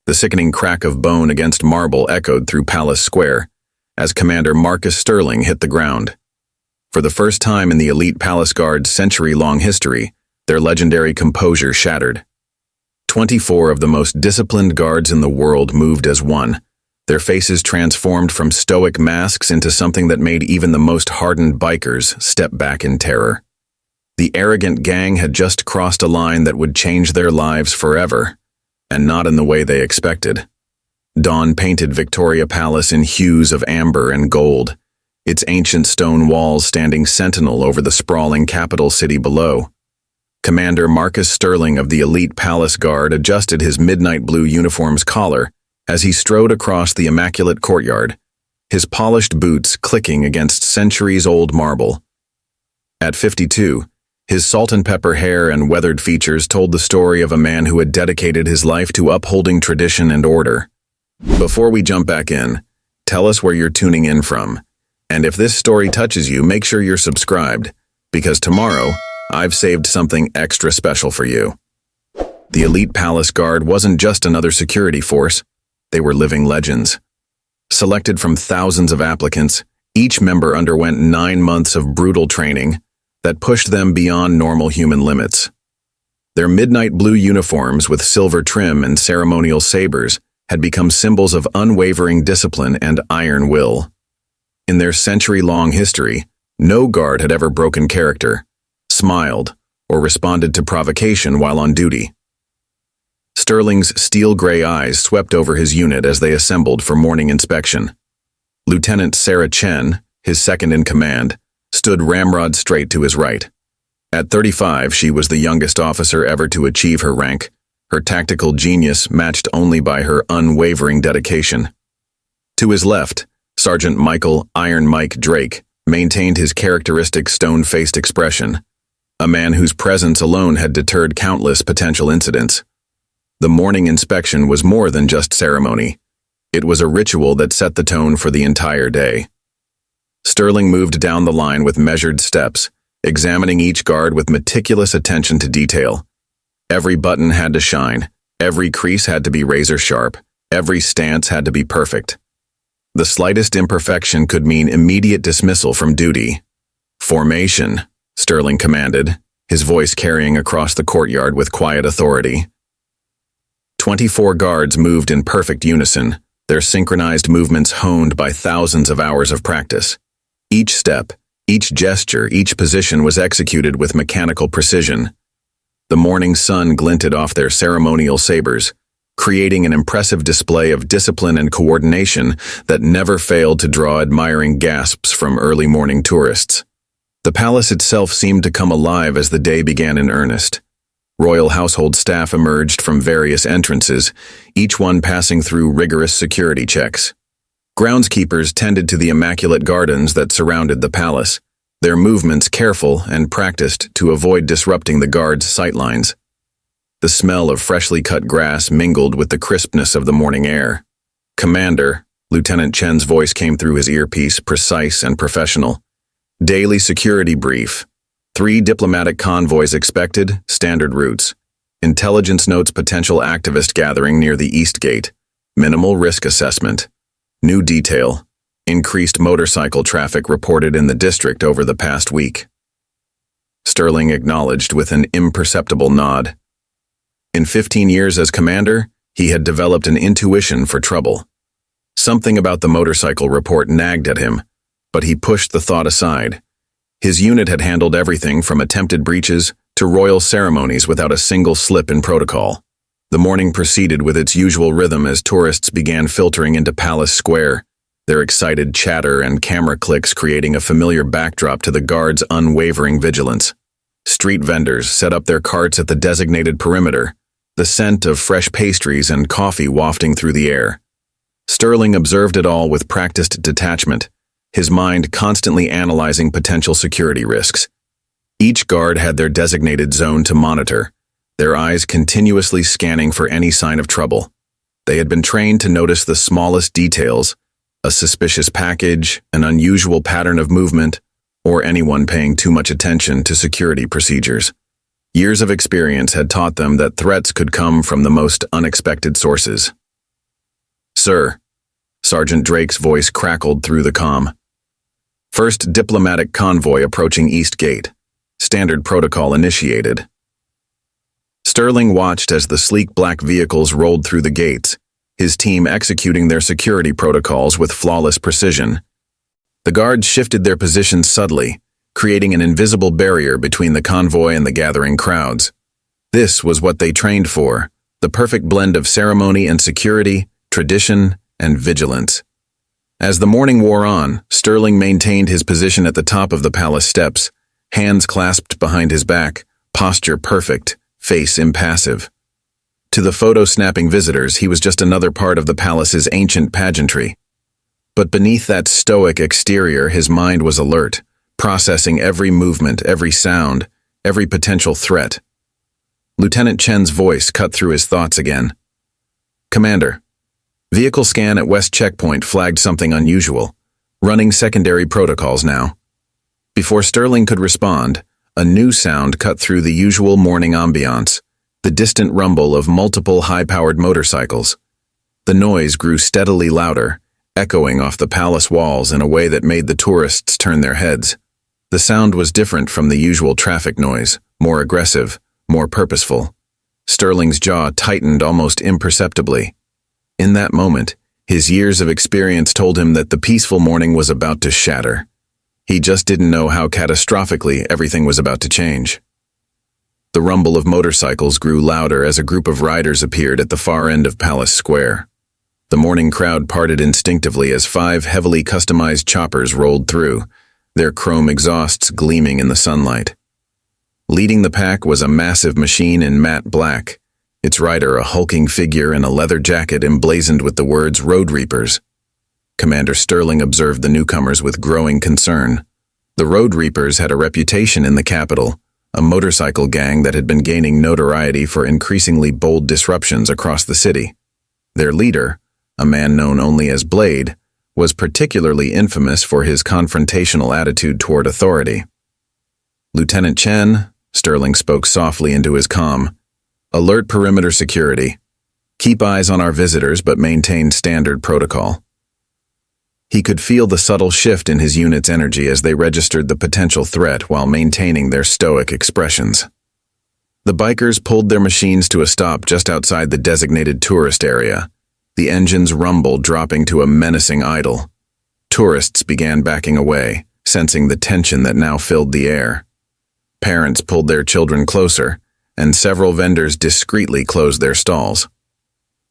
The sickening crack of bone against marble echoed through Palace Square as Commander Marcus Sterling hit the ground. For the first time in the elite Palace Guard's century-long history, their legendary composure shattered. 24 of the most disciplined guards in the world moved as one, their faces transformed from stoic masks into something that made even the most hardened bikers step back in terror. The arrogant gang had just crossed a line that would change their lives forever, and not in the way they expected. Dawn painted Victoria Palace in hues of amber and gold, its ancient stone walls standing sentinel over the sprawling capital city below. Commander Marcus Sterling of the elite Palace Guard adjusted his midnight blue uniform's collar as he strode across the immaculate courtyard, his polished boots clicking against centuries-old marble. At 52, his salt-and-pepper hair and weathered features told the story of a man who had dedicated his life to upholding tradition and order. Before we jump back in, tell us where you're tuning in from. And if this story touches you, make sure you're subscribed, because tomorrow, I've saved something extra special for you. The elite Palace Guard wasn't just another security force, they were living legends. Selected from thousands of applicants, each member underwent 9 months of brutal training that pushed them beyond normal human limits. Their midnight blue uniforms with silver trim and ceremonial sabers had become symbols of unwavering discipline and iron will. In their century-long history, no guard had ever broken character, smiled, or responded to provocation while on duty. Sterling's steel-gray eyes swept over his unit as they assembled for morning inspection. Lieutenant Sarah Chen, his second-in-command, stood ramrod straight to his right. At 35, she was the youngest officer ever to achieve her rank, her tactical genius matched only by her unwavering dedication. To his left, Sergeant Michael "Iron Mike" Drake maintained his characteristic stone-faced expression, a man whose presence alone had deterred countless potential incidents. The morning inspection was more than just ceremony. It was a ritual that set the tone for the entire day. Sterling moved down the line with measured steps, examining each guard with meticulous attention to detail. Every button had to shine, every crease had to be razor-sharp, every stance had to be perfect. The slightest imperfection could mean immediate dismissal from duty. "Formation," Sterling commanded, his voice carrying across the courtyard with quiet authority. 24 guards moved in perfect unison, their synchronized movements honed by thousands of hours of practice. Each step, each gesture, each position was executed with mechanical precision. The morning sun glinted off their ceremonial sabers, creating an impressive display of discipline and coordination that never failed to draw admiring gasps from early morning tourists. The palace itself seemed to come alive as the day began in earnest. Royal household staff emerged from various entrances, each one passing through rigorous security checks. Groundskeepers tended to the immaculate gardens that surrounded the palace, their movements careful and practiced to avoid disrupting the guards' sightlines. The smell of freshly cut grass mingled with the crispness of the morning air. "Commander," Lieutenant Chen's voice came through his earpiece, precise and professional. "Daily security brief. 3 diplomatic convoys expected, standard routes. Intelligence notes potential activist gathering near the East Gate. Minimal risk assessment. New detail. Increased motorcycle traffic reported in the district over the past week." Sterling acknowledged with an imperceptible nod. In 15 years as commander, he had developed an intuition for trouble. Something about the motorcycle report nagged at him, but he pushed the thought aside. His unit had handled everything from attempted breaches to royal ceremonies without a single slip in protocol. The morning proceeded with its usual rhythm as tourists began filtering into Palace Square, their excited chatter and camera clicks creating a familiar backdrop to the guards' unwavering vigilance. Street vendors set up their carts at the designated perimeter, the scent of fresh pastries and coffee wafting through the air. Sterling observed it all with practiced detachment, his mind constantly analyzing potential security risks. Each guard had their designated zone to monitor, their eyes continuously scanning for any sign of trouble. They had been trained to notice the smallest details, a suspicious package, an unusual pattern of movement, or anyone paying too much attention to security procedures. Years of experience had taught them that threats could come from the most unexpected sources. Sir. Sergeant Drake's voice crackled through the comm. First diplomatic convoy approaching East Gate. Standard protocol initiated. Sterling watched as the sleek black vehicles rolled through the gates, his team executing their security protocols with flawless precision. The guards shifted their positions subtly, creating an invisible barrier between the convoy and the gathering crowds. This was what they trained for, the perfect blend of ceremony and security, tradition and vigilance. As the morning wore on, Sterling maintained his position at the top of the palace steps, hands clasped behind his back, posture perfect, face impassive. To the photo-snapping visitors, he was just another part of the palace's ancient pageantry. But beneath that stoic exterior, his mind was alert, processing every movement, every sound, every potential threat. Lieutenant Chen's voice cut through his thoughts again. Commander, vehicle scan at West Checkpoint flagged something unusual, running secondary protocols now. Before Sterling could respond, a new sound cut through the usual morning ambiance, the distant rumble of multiple high-powered motorcycles. The noise grew steadily louder, echoing off the palace walls in a way that made the tourists turn their heads. The sound was different from the usual traffic noise, more aggressive, more purposeful. Sterling's jaw tightened almost imperceptibly. In that moment, his years of experience told him that the peaceful morning was about to shatter. He just didn't know how catastrophically everything was about to change. The rumble of motorcycles grew louder as a group of riders appeared at the far end of Palace Square. The morning crowd parted instinctively as 5 heavily customized choppers rolled through, their chrome exhausts gleaming in the sunlight. Leading the pack was a massive machine in matte black, its rider a hulking figure in a leather jacket emblazoned with the words Road Reapers. Commander Sterling observed the newcomers with growing concern. The Road Reapers had a reputation in the capital, a motorcycle gang that had been gaining notoriety for increasingly bold disruptions across the city. Their leader, a man known only as Blade, was particularly infamous for his confrontational attitude toward authority. Lieutenant Chen, Sterling spoke softly into his comm, alert perimeter security. Keep eyes on our visitors but maintain standard protocol. He could feel the subtle shift in his unit's energy as they registered the potential threat while maintaining their stoic expressions. The bikers pulled their machines to a stop just outside the designated tourist area, the engine's rumble dropping to a menacing idle. Tourists began backing away, sensing the tension that now filled the air. Parents pulled their children closer, and several vendors discreetly closed their stalls.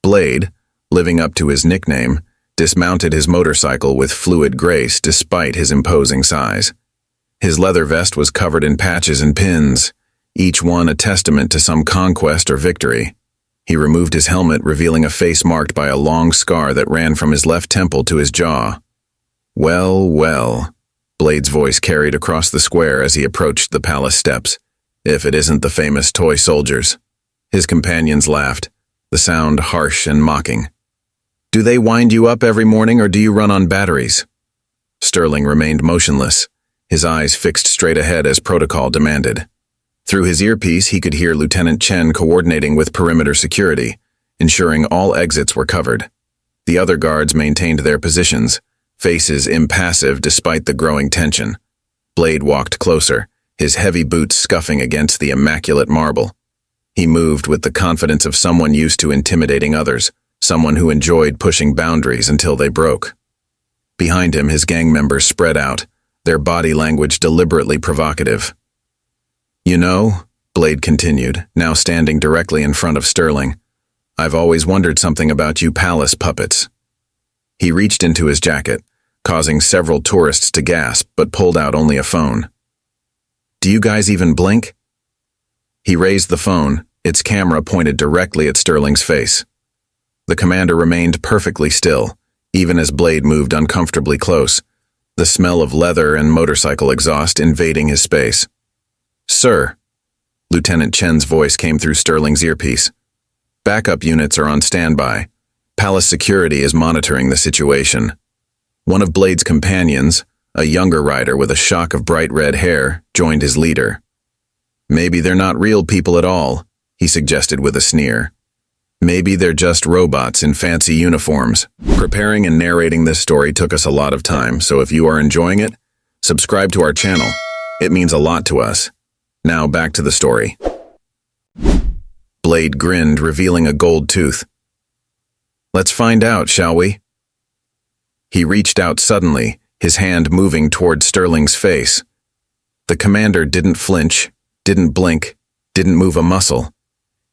Blade, living up to his nickname, dismounted his motorcycle with fluid grace despite his imposing size. His leather vest was covered in patches and pins, each one a testament to some conquest or victory. He removed his helmet, revealing a face marked by a long scar that ran from his left temple to his jaw. Well, well, Blade's voice carried across the square as he approached the palace steps. If it isn't the famous toy soldiers. His companions laughed, the sound harsh and mocking. Do they wind you up every morning or do you run on batteries? Sterling remained motionless, his eyes fixed straight ahead as protocol demanded. Through his earpiece, he could hear Lieutenant Chen coordinating with perimeter security, ensuring all exits were covered. The other guards maintained their positions, faces impassive despite the growing tension. Blade walked closer, his heavy boots scuffing against the immaculate marble. He moved with the confidence of someone used to intimidating others, someone who enjoyed pushing boundaries until they broke. Behind him, his gang members spread out, their body language deliberately provocative. You know, Blade continued, now standing directly in front of Sterling, I've always wondered something about you palace puppets. He reached into his jacket, causing several tourists to gasp, but pulled out only a phone. Do you guys even blink? He raised the phone, its camera pointed directly at Sterling's face. The commander remained perfectly still, even as Blade moved uncomfortably close, the smell of leather and motorcycle exhaust invading his space. Sir, Lieutenant Chen's voice came through Sterling's earpiece. Backup units are on standby. Palace security is monitoring the situation. One of Blade's companions, a younger rider with a shock of bright red hair, joined his leader. Maybe they're not real people at all, he suggested with a sneer. Maybe they're just robots in fancy uniforms. Preparing and narrating this story took us a lot of time, so if you are enjoying it, subscribe to our channel. It means a lot to us. Now back to the story. Blade grinned, revealing a gold tooth. Let's find out, shall we? He reached out suddenly, his hand moving toward Sterling's face. The commander didn't flinch, didn't blink, didn't move a muscle.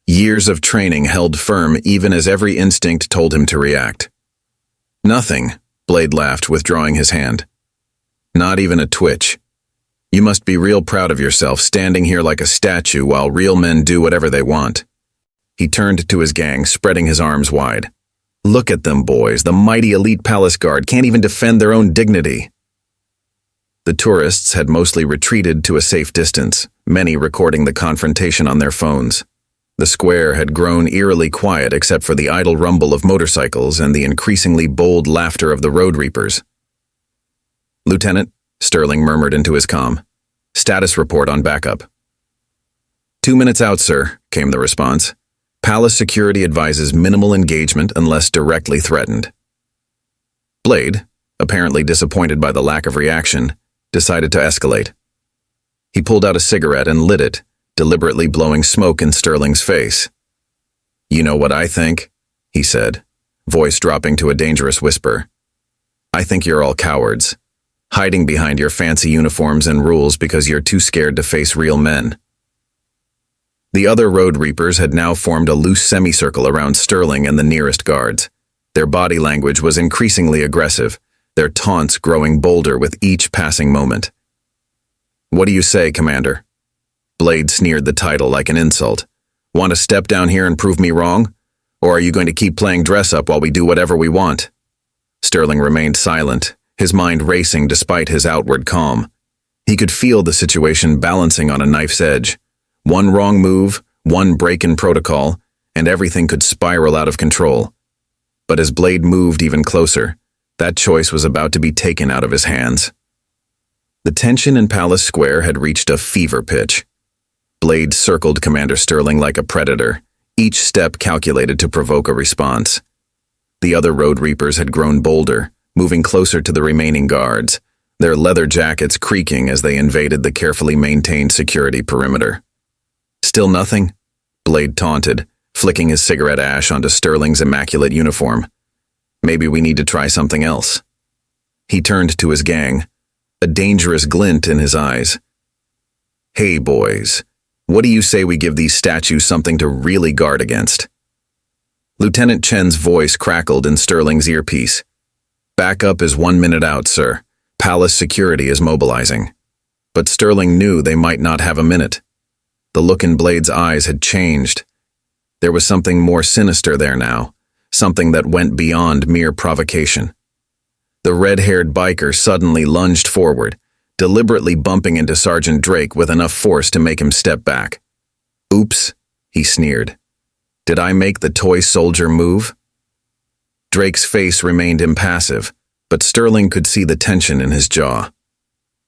Years of training held firm even as every instinct told him to react. Nothing, Blade laughed, withdrawing his hand. Not even a twitch. You must be real proud of yourself, standing here like a statue while real men do whatever they want. He turned to his gang, spreading his arms wide. Look at them, boys. The mighty elite palace guard can't even defend their own dignity. The tourists had mostly retreated to a safe distance, many recording the confrontation on their phones. The square had grown eerily quiet except for the idle rumble of motorcycles and the increasingly bold laughter of the road reapers. Lieutenant, Sterling murmured into his comm. Status report on backup. 2 minutes out, sir, came the response. Palace security advises minimal engagement unless directly threatened. Blade, apparently disappointed by the lack of reaction, decided to escalate. He pulled out a cigarette and lit it, deliberately blowing smoke in Sterling's face. You know what I think? He said, voice dropping to a dangerous whisper. I think you're all cowards, hiding behind your fancy uniforms and rules because you're too scared to face real men. The other road reapers had now formed a loose semicircle around Sterling and the nearest guards. Their body language was increasingly aggressive, their taunts growing bolder with each passing moment. What do you say, Commander? Blade sneered the title like an insult. Want to step down here and prove me wrong? Or are you going to keep playing dress-up while we do whatever we want? Sterling remained silent, his mind racing despite his outward calm. He could feel the situation balancing on a knife's edge. One wrong move, one break in protocol, and everything could spiral out of control. But as Blade moved even closer, that choice was about to be taken out of his hands. The tension in Palace Square had reached a fever pitch. Blade circled Commander Sterling like a predator, each step calculated to provoke a response. The other road reapers had grown bolder, moving closer to the remaining guards, their leather jackets creaking as they invaded the carefully maintained security perimeter. Still nothing? Blade taunted, flicking his cigarette ash onto Sterling's immaculate uniform. Maybe we need to try something else. He turned to his gang, a dangerous glint in his eyes. Hey, boys. What do you say we give these statues something to really guard against? Lieutenant Chen's voice crackled in Sterling's earpiece. Backup is 1 minute out, sir. Palace security is mobilizing. But Sterling knew they might not have a minute. The look in Blade's eyes had changed. There was something more sinister there now, something that went beyond mere provocation. The red-haired biker suddenly lunged forward, deliberately bumping into Sergeant Drake with enough force to make him step back. Oops, he sneered. Did I make the toy soldier move? Drake's face remained impassive, but Sterling could see the tension in his jaw.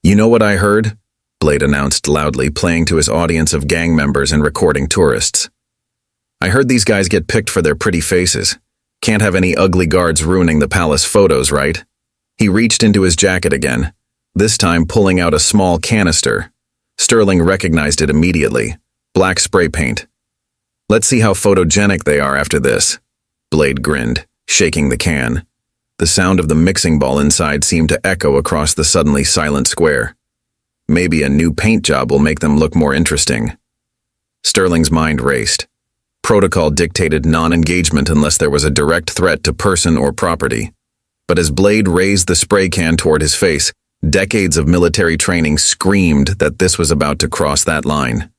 You know what I heard? Blade announced loudly, playing to his audience of gang members and recording tourists. I heard these guys get picked for their pretty faces. Can't have any ugly guards ruining the palace photos, right? He reached into his jacket again, this time pulling out a small canister. Sterling recognized it immediately. Black spray paint. Let's see how photogenic they are after this. Blade grinned, shaking the can. The sound of the mixing ball inside seemed to echo across the suddenly silent square. Maybe a new paint job will make them look more interesting. Sterling's mind raced. Protocol dictated non-engagement unless there was a direct threat to person or property. But as Blade raised the spray can toward his face, decades of military training screamed that this was about to cross that line.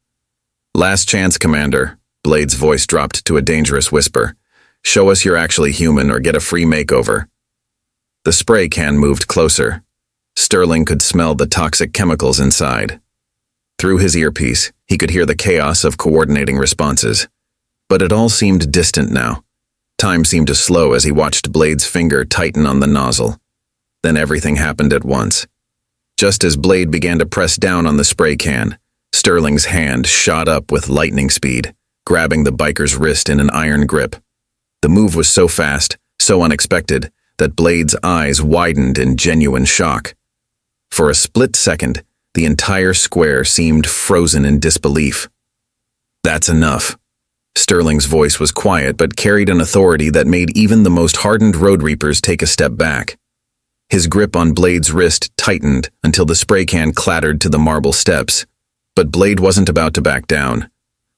Last chance, Commander. Blade's voice dropped to a dangerous whisper. Show us you're actually human or get a free makeover. The spray can moved closer. Sterling could smell the toxic chemicals inside. Through his earpiece, he could hear the chaos of coordinating responses. But it all seemed distant now. Time seemed to slow as he watched Blade's finger tighten on the nozzle. Then everything happened at once. Just as Blade began to press down on the spray can, Sterling's hand shot up with lightning speed, grabbing the biker's wrist in an iron grip. The move was so fast, so unexpected, that Blade's eyes widened in genuine shock. For a split second, the entire square seemed frozen in disbelief. "That's enough." Sterling's voice was quiet but carried an authority that made even the most hardened road reapers take a step back. His grip on Blade's wrist tightened until the spray can clattered to the marble steps. But Blade wasn't about to back down.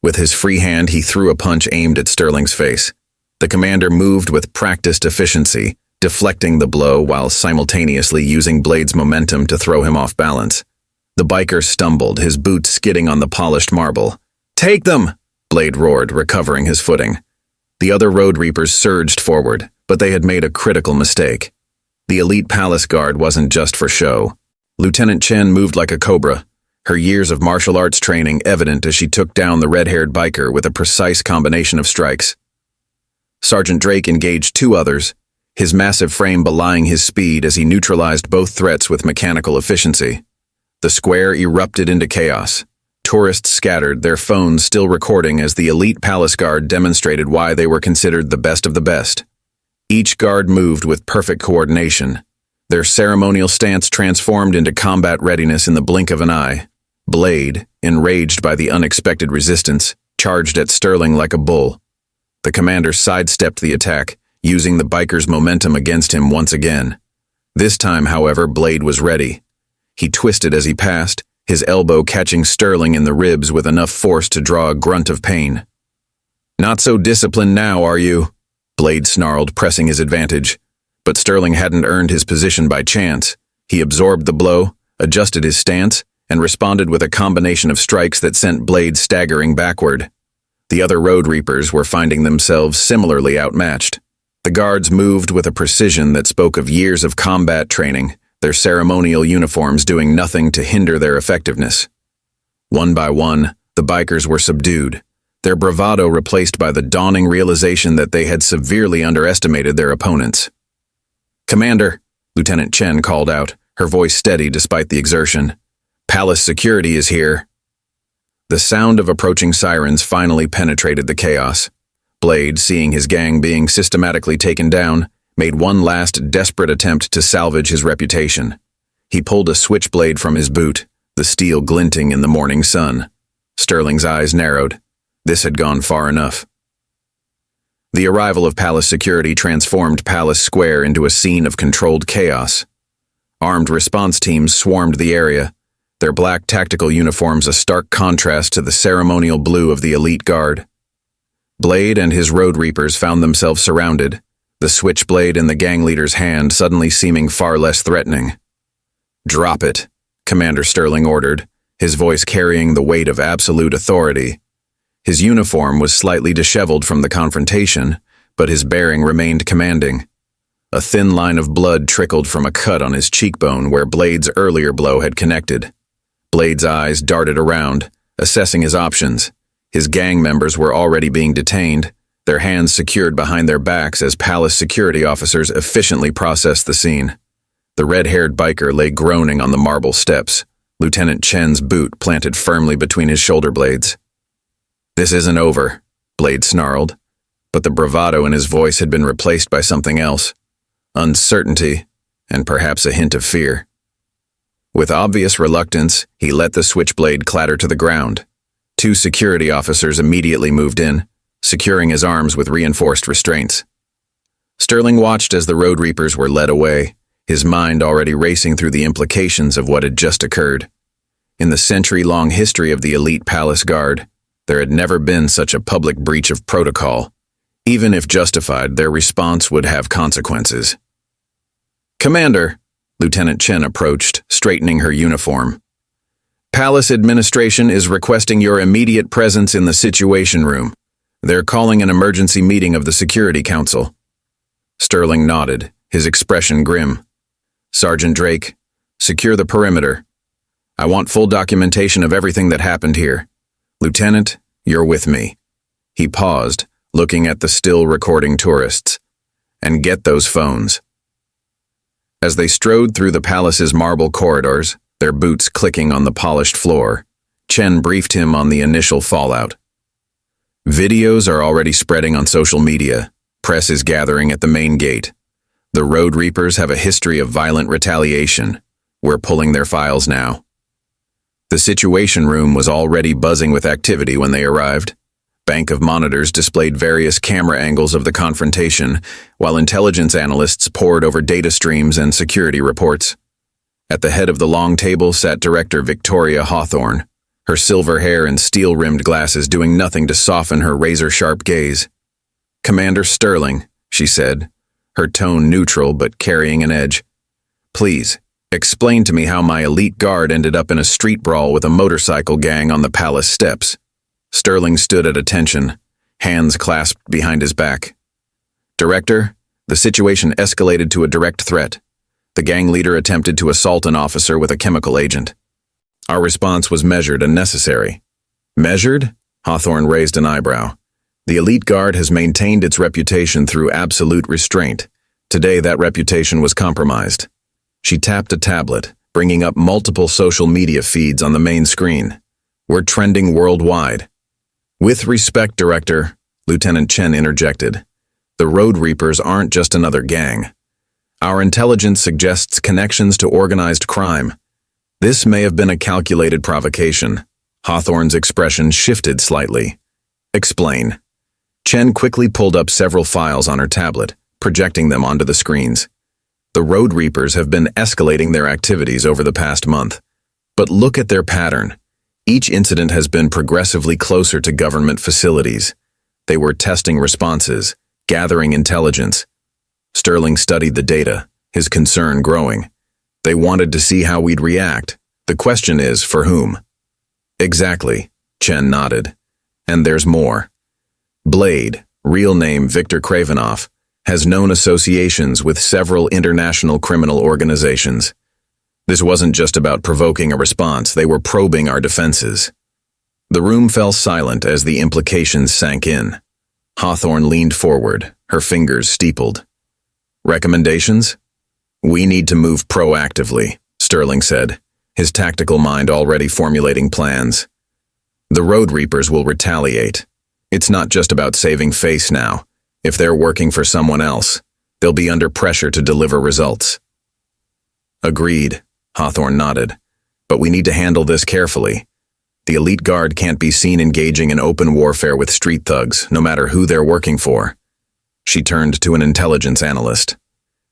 With his free hand, he threw a punch aimed at Sterling's face. The commander moved with practiced efficiency, deflecting the blow while simultaneously using Blade's momentum to throw him off balance. The biker stumbled, his boots skidding on the polished marble. "Take them!" Blade roared, recovering his footing. The other road reapers surged forward, but they had made a critical mistake. The elite palace guard wasn't just for show. Lieutenant Chen moved like a cobra, her years of martial arts training evident as she took down the red-haired biker with a precise combination of strikes. Sergeant Drake engaged two others, his massive frame belying his speed as he neutralized both threats with mechanical efficiency. The square erupted into chaos. Tourists scattered, their phones still recording as the elite palace guard demonstrated why they were considered the best of the best. Each guard moved with perfect coordination. Their ceremonial stance transformed into combat readiness in the blink of an eye. Blade, enraged by the unexpected resistance, charged at Sterling like a bull. The commander sidestepped the attack, using the biker's momentum against him once again. This time, however, Blade was ready. He twisted as he passed, his elbow catching Sterling in the ribs with enough force to draw a grunt of pain. "Not so disciplined now, are you?" Blade snarled, pressing his advantage. But Sterling hadn't earned his position by chance. He absorbed the blow, adjusted his stance, and responded with a combination of strikes that sent Blade staggering backward. The other road reapers were finding themselves similarly outmatched. The guards moved with a precision that spoke of years of combat training, their ceremonial uniforms doing nothing to hinder their effectiveness. One by one, the bikers were subdued, their bravado replaced by the dawning realization that they had severely underestimated their opponents. "Commander," Lieutenant Chen called out, her voice steady despite the exertion. "Palace security is here." The sound of approaching sirens finally penetrated the chaos. Blade, seeing his gang being systematically taken down, made one last desperate attempt to salvage his reputation. He pulled a switchblade from his boot, the steel glinting in the morning sun. Sterling's eyes narrowed. This had gone far enough. The arrival of Palace security transformed Palace Square into a scene of controlled chaos. Armed response teams swarmed the area, their black tactical uniforms a stark contrast to the ceremonial blue of the elite guard. Blade and his road reapers found themselves surrounded, the switchblade in the gang leader's hand suddenly seeming far less threatening. "Drop it," Commander Sterling ordered, his voice carrying the weight of absolute authority. His uniform was slightly disheveled from the confrontation, but his bearing remained commanding. A thin line of blood trickled from a cut on his cheekbone where Blade's earlier blow had connected. Blade's eyes darted around, assessing his options. His gang members were already being detained, their hands secured behind their backs as Palace security officers efficiently processed the scene. The red-haired biker lay groaning on the marble steps, Lieutenant Chen's boot planted firmly between his shoulder blades. "This isn't over," Blade snarled, but the bravado in his voice had been replaced by something else. Uncertainty, and perhaps a hint of fear. With obvious reluctance, he let the switchblade clatter to the ground. Two security officers immediately moved in, securing his arms with reinforced restraints. Sterling watched as the road reapers were led away, his mind already racing through the implications of what had just occurred. In the century-long history of the elite palace guard, there had never been such a public breach of protocol. Even if justified, their response would have consequences. "Commander," Lieutenant Chen approached, straightening her uniform. "Palace administration is requesting your immediate presence in the Situation Room. They're calling an emergency meeting of the Security Council." Sterling nodded, his expression grim. "Sergeant Drake, secure the perimeter. I want full documentation of everything that happened here. Lieutenant, you're with me." He paused, looking at the still recording tourists. "And get those phones." As they strode through the palace's marble corridors, their boots clicking on the polished floor, Chen briefed him on the initial fallout. "Videos are already spreading on social media. Press is gathering at the main gate. The Road Reapers have a history of violent retaliation. We're pulling their files now. The Situation Room was already buzzing with activity when they arrived. Bank of monitors displayed various camera angles of the confrontation, while intelligence analysts pored over data streams and security reports. At the head of the long table sat Director Victoria Hawthorne, her silver hair and steel-rimmed glasses doing nothing to soften her razor-sharp gaze. "Commander Sterling," she said, her tone neutral but carrying an edge. "Please, explain to me how my elite guard ended up in a street brawl with a motorcycle gang on the palace steps." Sterling stood at attention, hands clasped behind his back. "Director, the situation escalated to a direct threat. The gang leader attempted to assault an officer with a chemical agent. Our response was measured and necessary." "Measured?" Hawthorne raised an eyebrow. "The elite guard has maintained its reputation through absolute restraint. Today that reputation was compromised." She tapped a tablet, bringing up multiple social media feeds on the main screen. "We're trending worldwide." "With respect, Director," Lieutenant Chen interjected, "the Road Reapers aren't just another gang. Our intelligence suggests connections to organized crime. This may have been a calculated provocation." Hawthorne's expression shifted slightly. "Explain." Chen quickly pulled up several files on her tablet, projecting them onto the screens. "The Road Reapers have been escalating their activities over the past month. But look at their pattern. Each incident has been progressively closer to government facilities. They were testing responses, gathering intelligence." Sterling studied the data, his concern growing. "They wanted to see how we'd react. The question is, for whom?" "Exactly," Chen nodded. "And there's more. Blade, real name Victor Kravinoff, has known associations with several international criminal organizations. This wasn't just about provoking a response, they were probing our defenses." The room fell silent as the implications sank in. Hawthorne leaned forward, her fingers steepled. "Recommendations?" "We need to move proactively," Sterling said, his tactical mind already formulating plans. "The Road Reapers will retaliate. It's not just about saving face now. If they're working for someone else, they'll be under pressure to deliver results." "Agreed," Hawthorne nodded. "But we need to handle this carefully. The elite guard can't be seen engaging in open warfare with street thugs, no matter who they're working for." She turned to an intelligence analyst.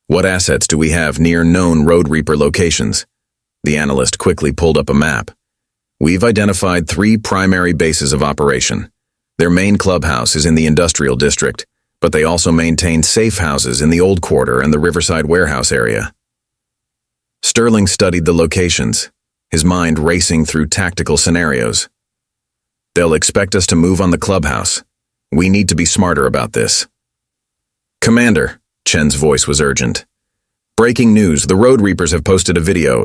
"What assets do we have near known Road Reaper locations?" The analyst quickly pulled up a map. "We've identified 3 primary bases of operation. Their main clubhouse is in the industrial district, but they also maintain safe houses in the Old Quarter and the Riverside warehouse area." Sterling studied the locations, his mind racing through tactical scenarios. "They'll expect us to move on the clubhouse. We need to be smarter about this." "Commander," Chen's voice was urgent. "Breaking news, the Road Reapers have posted a video.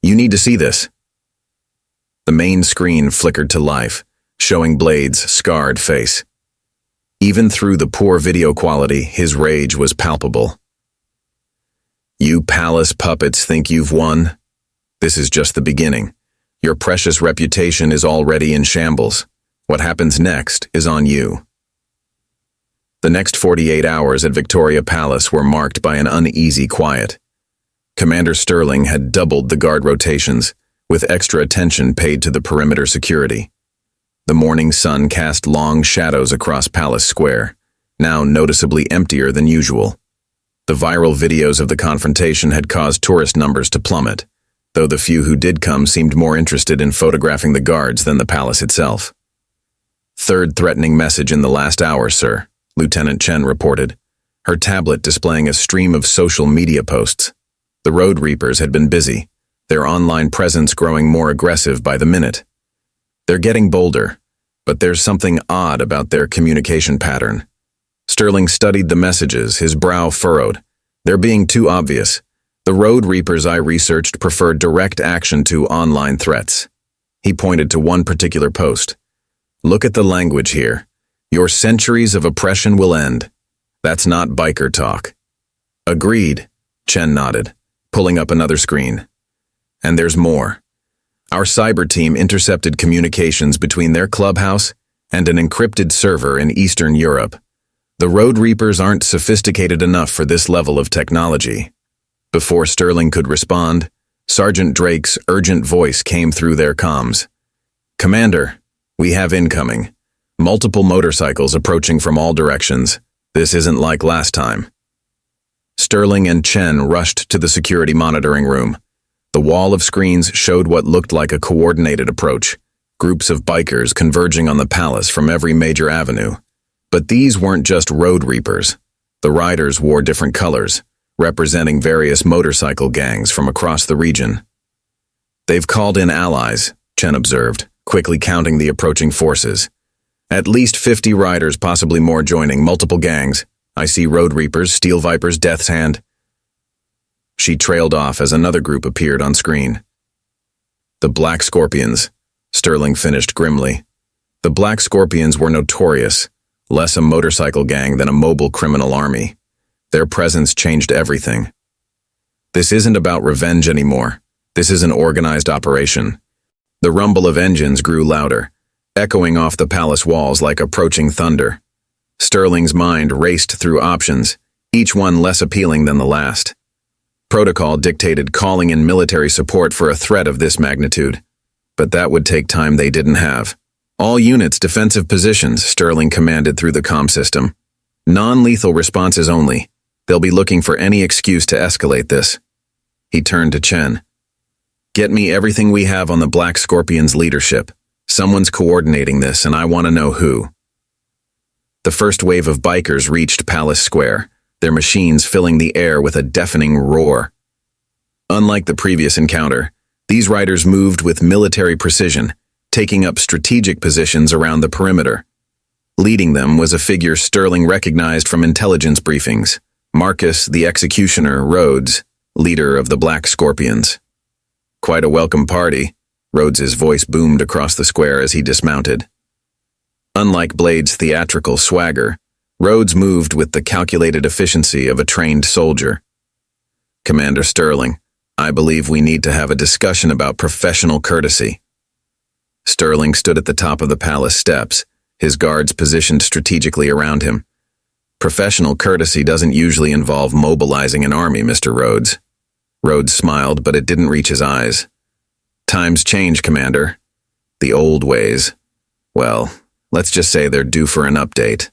You need to see this." The main screen flickered to life, showing Blade's scarred face. Even through the poor video quality, his rage was palpable. "You palace puppets think you've won? This is just the beginning. Your precious reputation is already in shambles. What happens next is on you." The next 48 hours at Victoria Palace were marked by an uneasy quiet. Commander Sterling had doubled the guard rotations, with extra attention paid to the perimeter security. The morning sun cast long shadows across Palace Square, now noticeably emptier than usual. The viral videos of the confrontation had caused tourist numbers to plummet, though the few who did come seemed more interested in photographing the guards than the palace itself. "Third threatening message in the last hour, sir," Lieutenant Chen reported, her tablet displaying a stream of social media posts. The Road Reapers had been busy, their online presence growing more aggressive by the minute. "They're getting bolder, but there's something odd about their communication pattern." Sterling studied the messages, his brow furrowed. "They're being too obvious. The Road Reapers I researched prefer direct action to online threats." He pointed to one particular post. "Look at the language here. Your centuries of oppression will end. That's not biker talk." "Agreed," Chen nodded, pulling up another screen. "And there's more. Our cyber team intercepted communications between their clubhouse and an encrypted server in Eastern Europe. The Road Reapers aren't sophisticated enough for this level of technology. Before Sterling could respond, Sergeant Drake's urgent voice came through their comms. "Commander, we have incoming. Multiple motorcycles approaching from all directions. This isn't like last time." Sterling and Chen rushed to the security monitoring room. The wall of screens showed what looked like a coordinated approach, groups of bikers converging on the palace from every major avenue. But these weren't just Road Reapers. The riders wore different colors, representing various motorcycle gangs from across the region. "They've called in allies," Chen observed, quickly counting the approaching forces. "At least 50 riders, possibly more joining, multiple gangs. I see Road Reapers, Steel Vipers, Death's Hand." She trailed off as another group appeared on screen. "The Black Scorpions," Sterling finished grimly. The Black Scorpions were notorious, less a motorcycle gang than a mobile criminal army. Their presence changed everything. "This isn't about revenge anymore. This is an organized operation." The rumble of engines grew louder, echoing off the palace walls like approaching thunder. Sterling's mind raced through options, each one less appealing than the last. Protocol dictated calling in military support for a threat of this magnitude, but that would take time they didn't have. "All units, defensive positions," Sterling commanded through the comm system. "Non-lethal responses only. They'll be looking for any excuse to escalate this." He turned to Chen. "Get me everything we have on the Black Scorpion's leadership. Someone's coordinating this, and I want to know who." The first wave of bikers reached Palace Square, their machines filling the air with a deafening roar. Unlike the previous encounter, these riders moved with military precision, taking up strategic positions around the perimeter. Leading them was a figure Sterling recognized from intelligence briefings, Marcus the Executioner Rhodes, leader of the Black Scorpions. "Quite a welcome party," Rhodes's voice boomed across the square as he dismounted. Unlike Blade's theatrical swagger, Rhodes moved with the calculated efficiency of a trained soldier. "Commander Sterling, I believe we need to have a discussion about professional courtesy." Sterling stood at the top of the palace steps, his guards positioned strategically around him. "Professional courtesy doesn't usually involve mobilizing an army, Mr. Rhodes." Rhodes smiled, but it didn't reach his eyes. "Times change, Commander. The old ways. Well, let's just say they're due for an update."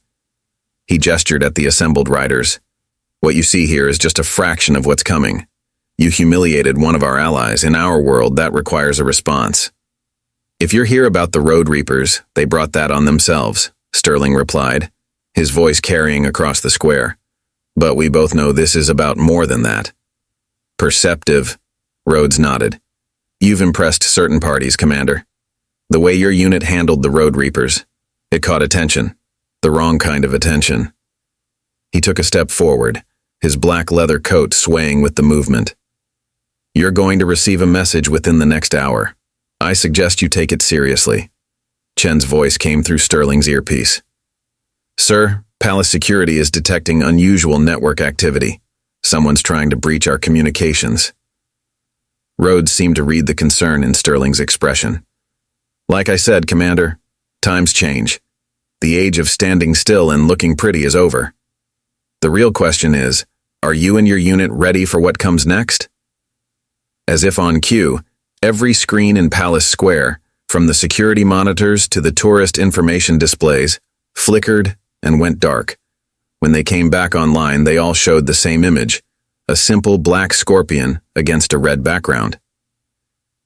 He gestured at the assembled riders. "What you see here is just a fraction of what's coming. You humiliated one of our allies. In our world, that requires a response." "If you're here about the Road Reapers, they brought that on themselves," Sterling replied, his voice carrying across the square. "But we both know this is about more than that." "Perceptive," Rhodes nodded. "You've impressed certain parties, Commander. The way your unit handled the Road Reapers, it caught attention. The wrong kind of attention." He took a step forward, his black leather coat swaying with the movement. "You're going to receive a message within the next hour. I suggest you take it seriously." Chen's voice came through Sterling's earpiece. "Sir, Palace Security is detecting unusual network activity. Someone's trying to breach our communications." Rhodes seemed to read the concern in Sterling's expression. "Like I said, Commander, times change. The age of standing still and looking pretty is over. The real question is, are you and your unit ready for what comes next?" As if on cue, every screen in Palace Square, from the security monitors to the tourist information displays, flickered and went dark. When they came back online, they all showed the same image, a simple black scorpion against a red background.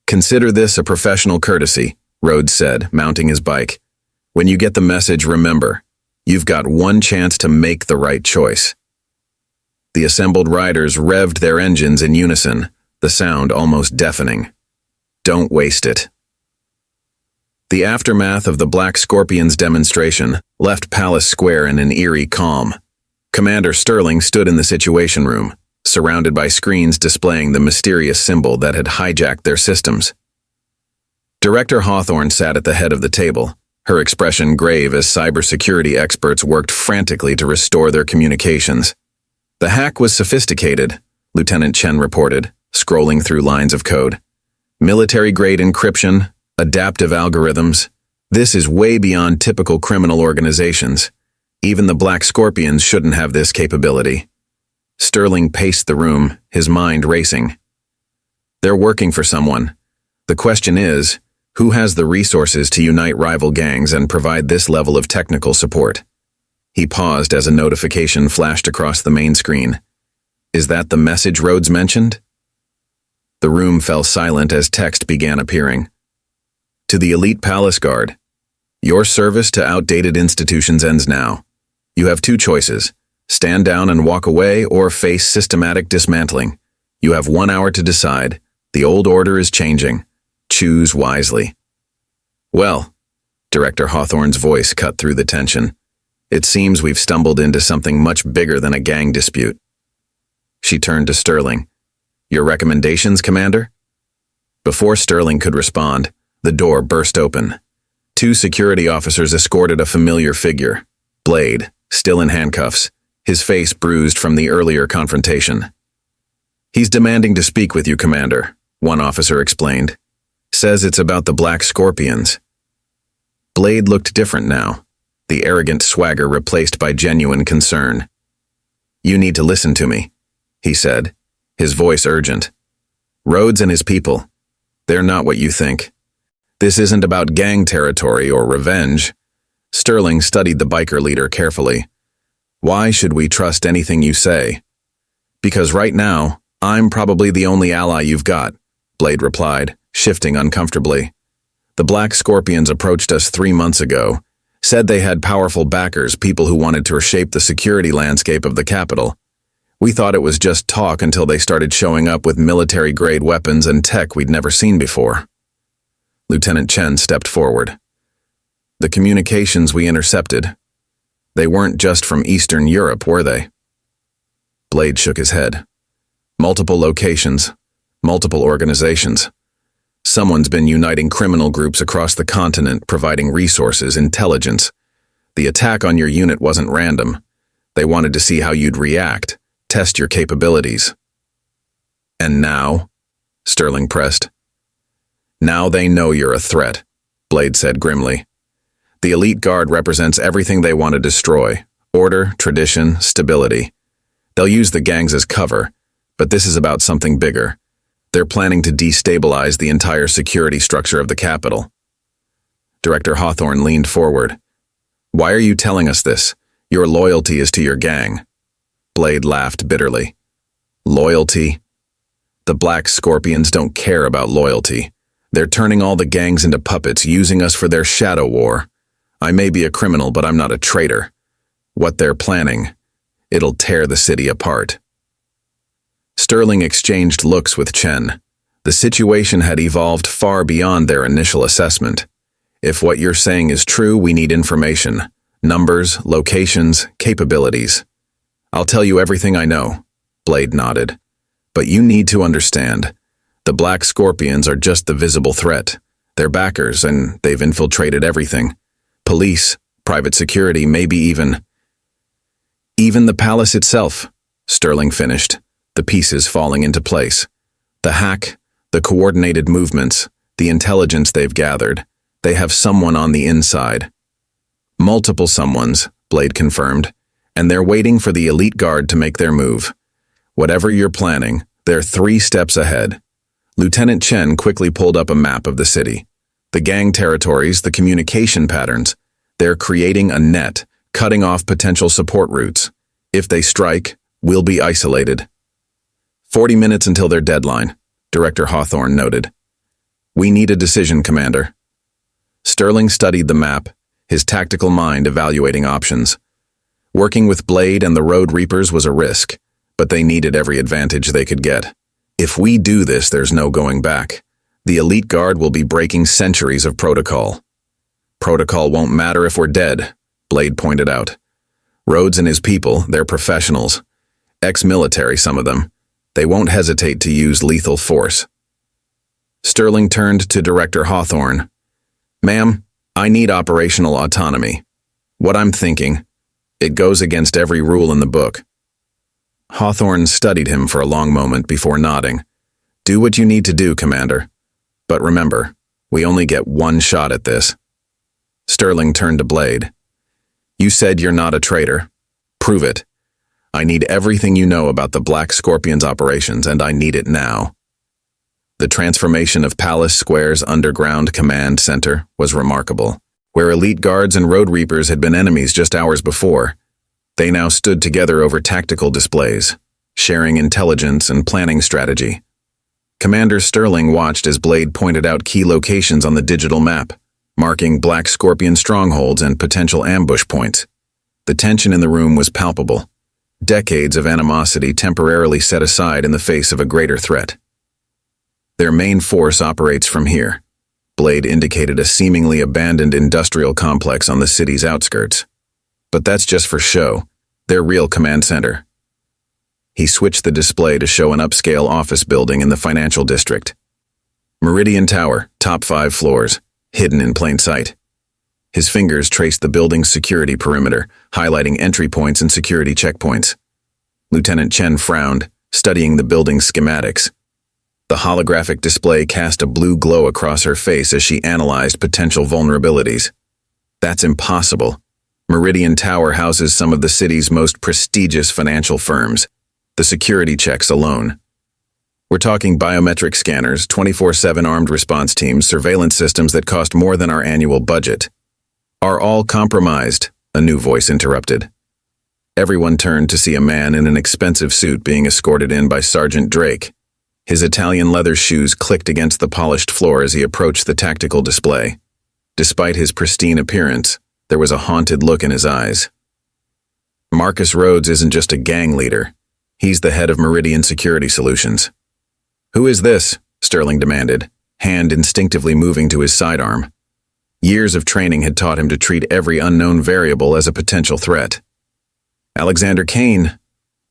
"Consider this a professional courtesy," Rhodes said, mounting his bike. "When you get the message, remember, you've got one chance to make the right choice." The assembled riders revved their engines in unison, the sound almost deafening. "Don't waste it." The aftermath of the Black Scorpions demonstration left Palace Square in an eerie calm. Commander Sterling stood in the Situation Room, surrounded by screens displaying the mysterious symbol that had hijacked their systems. Director Hawthorne sat at the head of the table, her expression grave as cybersecurity experts worked frantically to restore their communications. "The hack was sophisticated," Lieutenant Chen reported, scrolling through lines of code. "Military-grade encryption, adaptive algorithms. This is way beyond typical criminal organizations. Even the Black Scorpions shouldn't have this capability. Sterling paced the room, his mind racing. They're working for someone. The question is, who has the resources to unite rival gangs and provide this level of technical support? He paused as a notification flashed across the main screen. Is that the message Rhodes mentioned? The room fell silent as text began appearing. To the elite palace guard, your service to outdated institutions ends now. You have two choices: stand down and walk away or face systematic dismantling. You have 1 hour to decide. The old order is changing. Choose wisely. Well, Director Hawthorne's voice cut through the tension. It seems we've stumbled into something much bigger than a gang dispute. She turned to Sterling. Your recommendations, Commander? Before Sterling could respond, the door burst open. 2 security officers escorted a familiar figure, Blade, still in handcuffs, his face bruised from the earlier confrontation. He's demanding to speak with you, Commander, one officer explained. Says it's about the Black Scorpions. Blade looked different now, the arrogant swagger replaced by genuine concern. You need to listen to me, he said, his voice urgent. Rhodes and his people, they're not what you think. This isn't about gang territory or revenge. Sterling studied the biker leader carefully. Why should we trust anything you say? Because right now, I'm probably the only ally you've got, Blade replied, shifting uncomfortably. The Black Scorpions approached us 3 months ago, said they had powerful backers, people who wanted to reshape the security landscape of the capital. We thought it was just talk until they started showing up with military-grade weapons and tech we'd never seen before. Lieutenant Chen stepped forward. The communications we intercepted, they weren't just from Eastern Europe, were they? Blade shook his head. Multiple locations, multiple organizations. Someone's been uniting criminal groups across the continent, providing resources, intelligence. The attack on your unit wasn't random. They wanted to see how you'd react, test your capabilities. And now? Sterling pressed. Now they know you're a threat, Blade said grimly. The elite guard represents everything they want to destroy: order, tradition, stability. They'll use the gangs as cover, but this is about something bigger. They're planning to destabilize the entire security structure of the capital. Director Hawthorne leaned forward. Why are you telling us this? Your loyalty is to your gang. Blade laughed bitterly. Loyalty? The Black Scorpions don't care about loyalty. They're turning all the gangs into puppets, using us for their shadow war. I may be a criminal, but I'm not a traitor. What they're planning, it'll tear the city apart. Sterling exchanged looks with Chen. The situation had evolved far beyond their initial assessment. If what you're saying is true, we need information. Numbers, locations, capabilities. I'll tell you everything I know, Blade nodded. But you need to understand. The Black Scorpions are just the visible threat. They're backers, and they've infiltrated everything. Police, private security, maybe even the palace itself, Sterling finished, the pieces falling into place. The hack, the coordinated movements, the intelligence they've gathered. They have someone on the inside. Multiple someones, Blade confirmed, and they're waiting for the elite guard to make their move. Whatever you're planning, they're 3 steps ahead. Lieutenant Chen quickly pulled up a map of the city. The gang territories, the communication patterns. They're creating a net, cutting off potential support routes. If they strike, we'll be isolated. 40 minutes until their deadline, Director Hawthorne noted. We need a decision, Commander. Sterling studied the map, his tactical mind evaluating options. Working with Blade and the Road Reapers was a risk, but they needed every advantage they could get. If we do this, there's no going back. The elite guard will be breaking centuries of protocol. Protocol won't matter if we're dead, Blade pointed out. Rhodes and his people, they're professionals. Ex-military, some of them. They won't hesitate to use lethal force. Sterling turned to Director Hawthorne. Ma'am, I need operational autonomy. What I'm thinking, it goes against every rule in the book. Hawthorne studied him for a long moment before nodding. Do what you need to do, Commander. But remember, we only get one shot at this. Sterling turned to Blade. You said you're not a traitor. Prove it. I need everything you know about the Black Scorpion's operations, and I need it now. The transformation of Palace Square's underground command center was remarkable. Where elite guards and road reapers had been enemies just hours before, they now stood together over tactical displays, sharing intelligence and planning strategy. Commander Sterling watched as Blade pointed out key locations on the digital map, marking Black Scorpion strongholds and potential ambush points. The tension in the room was palpable. Decades of animosity temporarily set aside in the face of a greater threat. Their main force operates from here. Blade indicated a seemingly abandoned industrial complex on the city's outskirts. But that's just for show, their real command center. He switched the display to show an upscale office building in the financial district. Meridian Tower, top 5 floors, hidden in plain sight. His fingers traced the building's security perimeter, highlighting entry points and security checkpoints. Lieutenant Chen frowned, studying the building's schematics. The holographic display cast a blue glow across her face as she analyzed potential vulnerabilities. That's impossible. Meridian Tower houses some of the city's most prestigious financial firms. The security checks alone. We're talking biometric scanners, 24/7 armed response teams, surveillance systems that cost more than our annual budget. Are all compromised? A new voice interrupted. Everyone turned to see a man in an expensive suit being escorted in by Sergeant Drake. His Italian leather shoes clicked against the polished floor as he approached the tactical display. Despite his pristine appearance, there was a haunted look in his eyes. Marcus Rhodes isn't just a gang leader. He's the head of Meridian Security Solutions. Who is this? Sterling demanded, hand instinctively moving to his sidearm. Years of training had taught him to treat every unknown variable as a potential threat. Alexander Kane,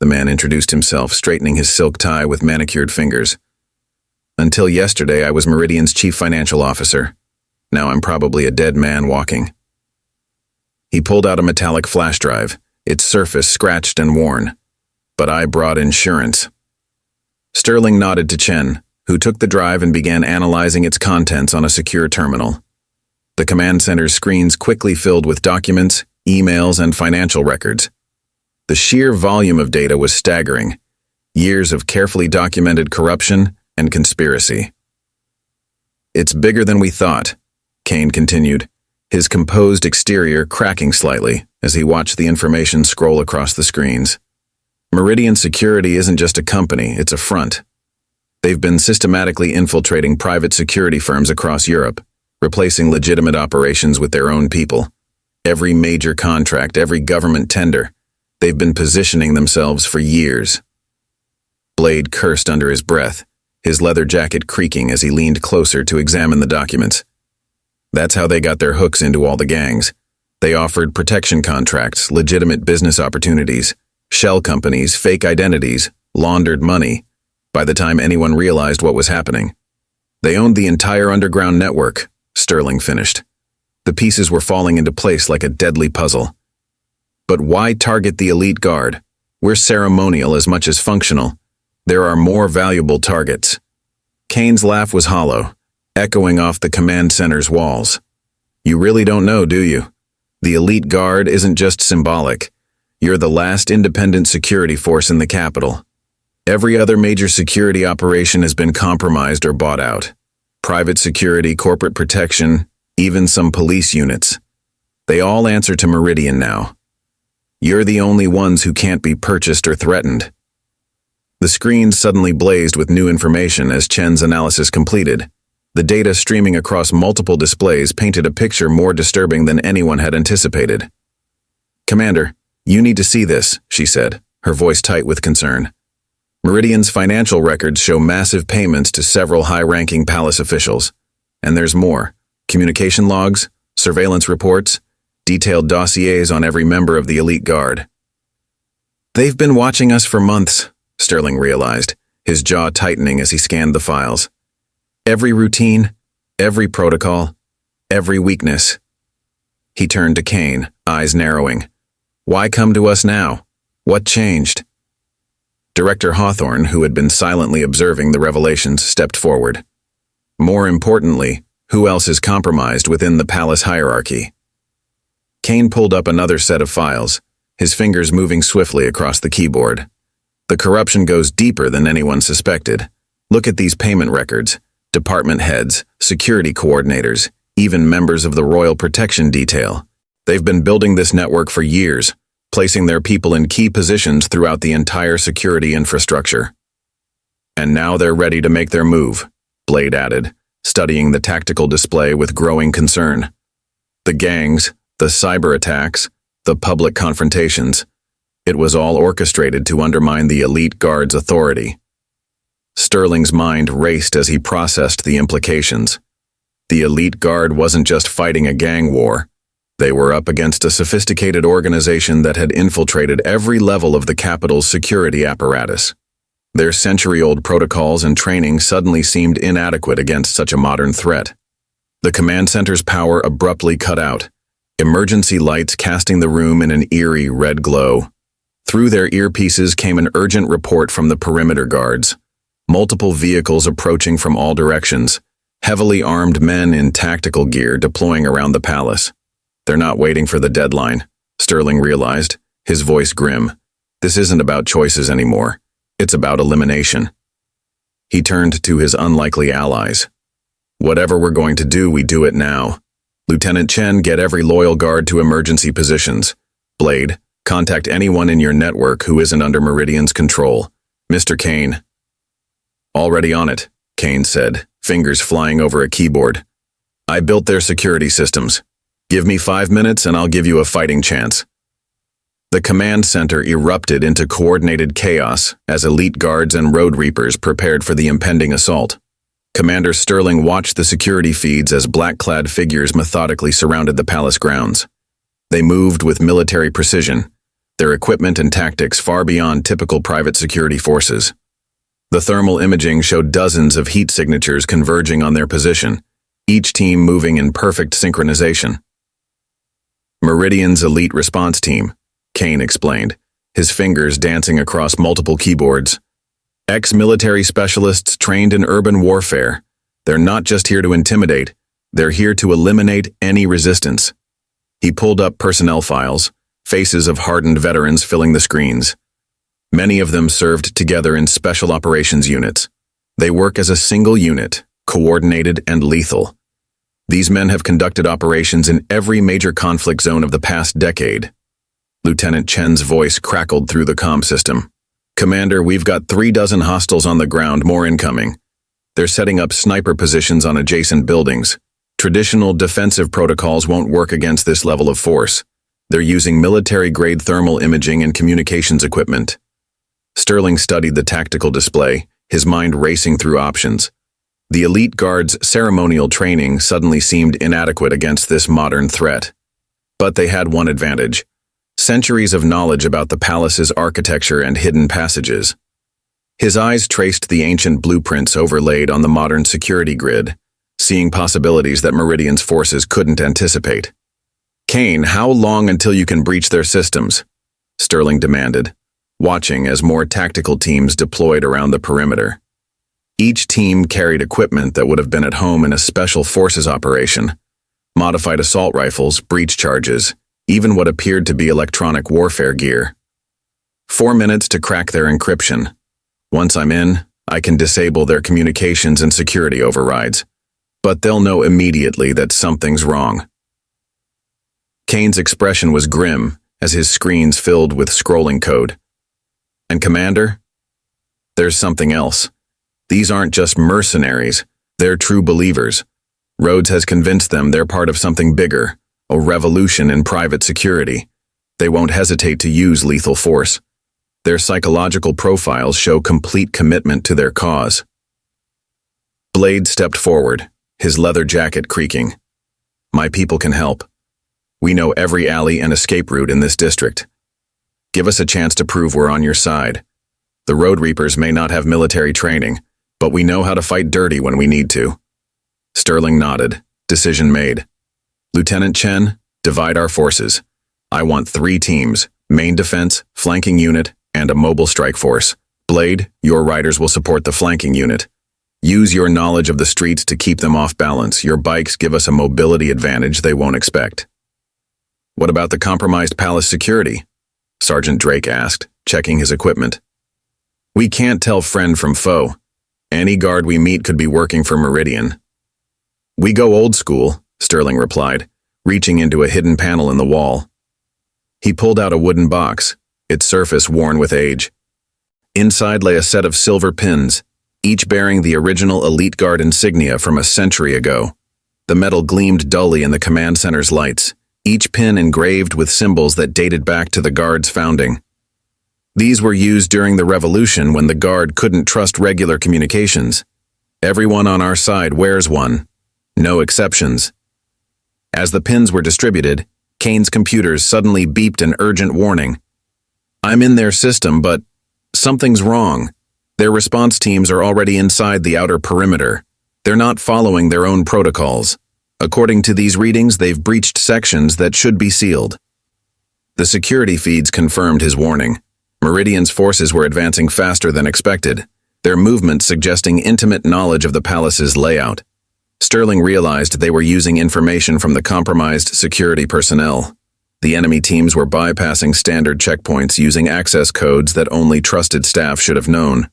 the man introduced himself, straightening his silk tie with manicured fingers. Until yesterday, I was Meridian's chief financial officer. Now I'm probably a dead man walking. He pulled out a metallic flash drive, its surface scratched and worn. But I brought insurance. Sterling nodded to Chen, who took the drive and began analyzing its contents on a secure terminal. The command center's screens quickly filled with documents, emails, and financial records. The sheer volume of data was staggering. Years of carefully documented corruption and conspiracy. It's bigger than we thought, Kane continued, his composed exterior cracking slightly as he watched the information scroll across the screens. Meridian Security isn't just a company, it's a front. They've been systematically infiltrating private security firms across Europe, replacing legitimate operations with their own people. Every major contract, every government tender, they've been positioning themselves for years. Blade cursed under his breath, his leather jacket creaking as he leaned closer to examine the documents. That's how they got their hooks into all the gangs. They offered protection contracts, legitimate business opportunities, shell companies, fake identities, laundered money. By the time anyone realized what was happening, they owned the entire underground network, Sterling finished. The pieces were falling into place like a deadly puzzle. But why target the elite guard? We're ceremonial as much as functional. There are more valuable targets. Kane's laugh was hollow, echoing off the command center's walls. You really don't know, do you? The elite guard isn't just symbolic. You're the last independent security force in the capital. Every other major security operation has been compromised or bought out. Private security, corporate protection, even some police units. They all answer to Meridian now. You're the only ones who can't be purchased or threatened. The screen suddenly blazed with new information as Chen's analysis completed. The data streaming across multiple displays painted a picture more disturbing than anyone had anticipated. Commander, you need to see this, she said, her voice tight with concern. Meridian's financial records show massive payments to several high-ranking palace officials. And there's more. Communication logs, surveillance reports, detailed dossiers on every member of the elite guard. They've been watching us for months, Sterling realized, his jaw tightening as he scanned the files. Every routine, every protocol, every weakness. He turned to Kane, eyes narrowing. Why come to us now? What changed? Director Hawthorne, who had been silently observing the revelations, stepped forward. More importantly, who else is compromised within the palace hierarchy? Kane pulled up another set of files, his fingers moving swiftly across the keyboard. The corruption goes deeper than anyone suspected. Look at these payment records. Department heads, security coordinators, even members of the Royal Protection Detail. They've been building this network for years, placing their people in key positions throughout the entire security infrastructure. And now they're ready to make their move, Blade added, studying the tactical display with growing concern. The gangs, the cyber attacks, the public confrontations. It was all orchestrated to undermine the elite guard's authority. Sterling's mind raced as he processed the implications. The elite guard wasn't just fighting a gang war. They were up against a sophisticated organization that had infiltrated every level of the capital's security apparatus. Their century-old protocols and training suddenly seemed inadequate against such a modern threat. The command center's power abruptly cut out, emergency lights casting the room in an eerie red glow. Through their earpieces came an urgent report from the perimeter guards. Multiple vehicles approaching from all directions, heavily armed men in tactical gear deploying around the palace. They're not waiting for the deadline, Sterling realized, his voice grim. This isn't about choices anymore. It's about elimination. He turned to his unlikely allies. Whatever we're going to do, we do it now. Lieutenant Chen, get every loyal guard to emergency positions. Blade, contact anyone in your network who isn't under Meridian's control. Mr. Kane. Already on it, Kane said, fingers flying over a keyboard. I built their security systems. Give me 5 minutes and I'll give you a fighting chance. The command center erupted into coordinated chaos as elite guards and road reapers prepared for the impending assault. Commander Sterling watched the security feeds as black-clad figures methodically surrounded the palace grounds. They moved with military precision, their equipment and tactics far beyond typical private security forces. The thermal imaging showed dozens of heat signatures converging on their position, each team moving in perfect synchronization. Meridian's elite response team, Kane explained, his fingers dancing across multiple keyboards. Ex-military specialists trained in urban warfare. They're not just here to intimidate, they're here to eliminate any resistance. He pulled up personnel files, faces of hardened veterans filling the screens. Many of them served together in special operations units. They work as a single unit, coordinated and lethal. These men have conducted operations in every major conflict zone of the past decade. Lieutenant Chen's voice crackled through the comm system. Commander, we've got 36 hostiles on the ground, more incoming. They're setting up sniper positions on adjacent buildings. Traditional defensive protocols won't work against this level of force. They're using military-grade thermal imaging and communications equipment. Sterling studied the tactical display, his mind racing through options. The elite guard's ceremonial training suddenly seemed inadequate against this modern threat. But they had one advantage: centuries of knowledge about the palace's architecture and hidden passages. His eyes traced the ancient blueprints overlaid on the modern security grid, seeing possibilities that Meridian's forces couldn't anticipate. Kane, how long until you can breach their systems? Sterling demanded, watching as more tactical teams deployed around the perimeter. Each team carried equipment that would have been at home in a special forces operation: modified assault rifles, breach charges, even what appeared to be electronic warfare gear. 4 minutes to crack their encryption. Once I'm in, I can disable their communications and security overrides, but they'll know immediately that something's wrong. Kane's expression was grim as his screens filled with scrolling code. And Commander? There's something else. These aren't just mercenaries, they're true believers. Rhodes has convinced them they're part of something bigger, a revolution in private security. They won't hesitate to use lethal force. Their psychological profiles show complete commitment to their cause. Blade stepped forward, his leather jacket creaking. My people can help. We know every alley and escape route in this district. Give us a chance to prove we're on your side. The Road Reapers may not have military training, but we know how to fight dirty when we need to. Sterling nodded. Decision made. Lieutenant Chen, divide our forces. I want 3 teams, main defense, flanking unit, and a mobile strike force. Blade, your riders will support the flanking unit. Use your knowledge of the streets to keep them off balance. Your bikes give us a mobility advantage they won't expect. What about the compromised palace security? Sergeant Drake asked, checking his equipment. We can't tell friend from foe. Any guard we meet could be working for Meridian. We go old school, Sterling replied, reaching into a hidden panel in the wall. He pulled out a wooden box, its surface worn with age. Inside lay a set of silver pins, each bearing the original Elite Guard insignia from a century ago. The metal gleamed dully in the command center's lights, each pin engraved with symbols that dated back to the Guard's founding. These were used during the Revolution when the Guard couldn't trust regular communications. Everyone on our side wears one. No exceptions. As the pins were distributed, Kane's computers suddenly beeped an urgent warning. I'm in their system, but something's wrong. Their response teams are already inside the outer perimeter. They're not following their own protocols. According to these readings, they've breached sections that should be sealed. The security feeds confirmed his warning. Meridian's forces were advancing faster than expected, their movements suggesting intimate knowledge of the palace's layout. Sterling realized they were using information from the compromised security personnel. The enemy teams were bypassing standard checkpoints using access codes that only trusted staff should have known.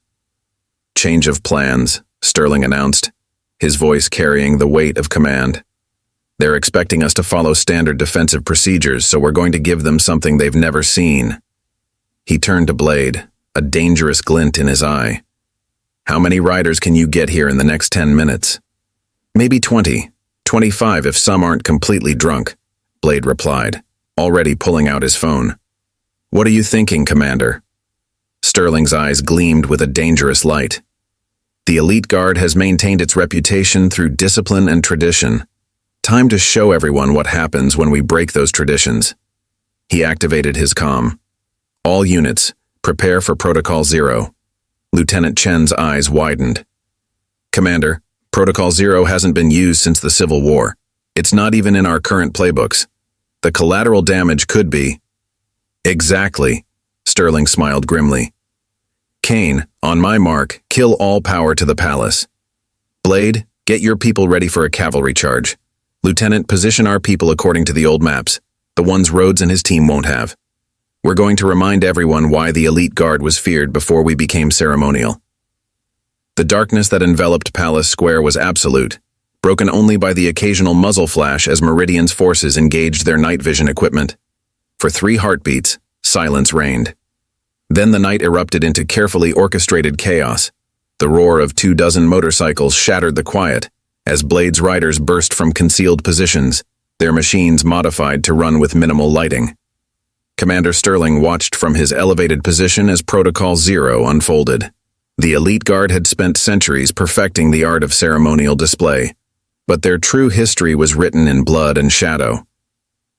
Change of plans, Sterling announced, his voice carrying the weight of command. They're expecting us to follow standard defensive procedures, so we're going to give them something they've never seen. He turned to Blade, a dangerous glint in his eye. How many riders can you get here in the next 10 minutes? Maybe 20, 25 if some aren't completely drunk, Blade replied, already pulling out his phone. What are you thinking, Commander? Sterling's eyes gleamed with a dangerous light. The Elite Guard has maintained its reputation through discipline and tradition. Time to show everyone what happens when we break those traditions. He activated his comm. All units, prepare for Protocol 0. Lieutenant Chen's eyes widened. Commander, Protocol 0 hasn't been used since the Civil War. It's not even in our current playbooks. The collateral damage could be... Exactly, Sterling smiled grimly. Kane, on my mark, kill all power to the palace. Blade, get your people ready for a cavalry charge. Lieutenant, position our people according to the old maps, the ones Rhodes and his team won't have. We're going to remind everyone why the Elite Guard was feared before we became ceremonial. The darkness that enveloped Palace Square was absolute, broken only by the occasional muzzle flash as Meridian's forces engaged their night vision equipment. For 3 heartbeats, silence reigned. Then the night erupted into carefully orchestrated chaos. The roar of 24 motorcycles shattered the quiet, as Blade's riders burst from concealed positions, their machines modified to run with minimal lighting. Commander Sterling watched from his elevated position as Protocol 0 unfolded. The Elite Guard had spent centuries perfecting the art of ceremonial display, but their true history was written in blood and shadow.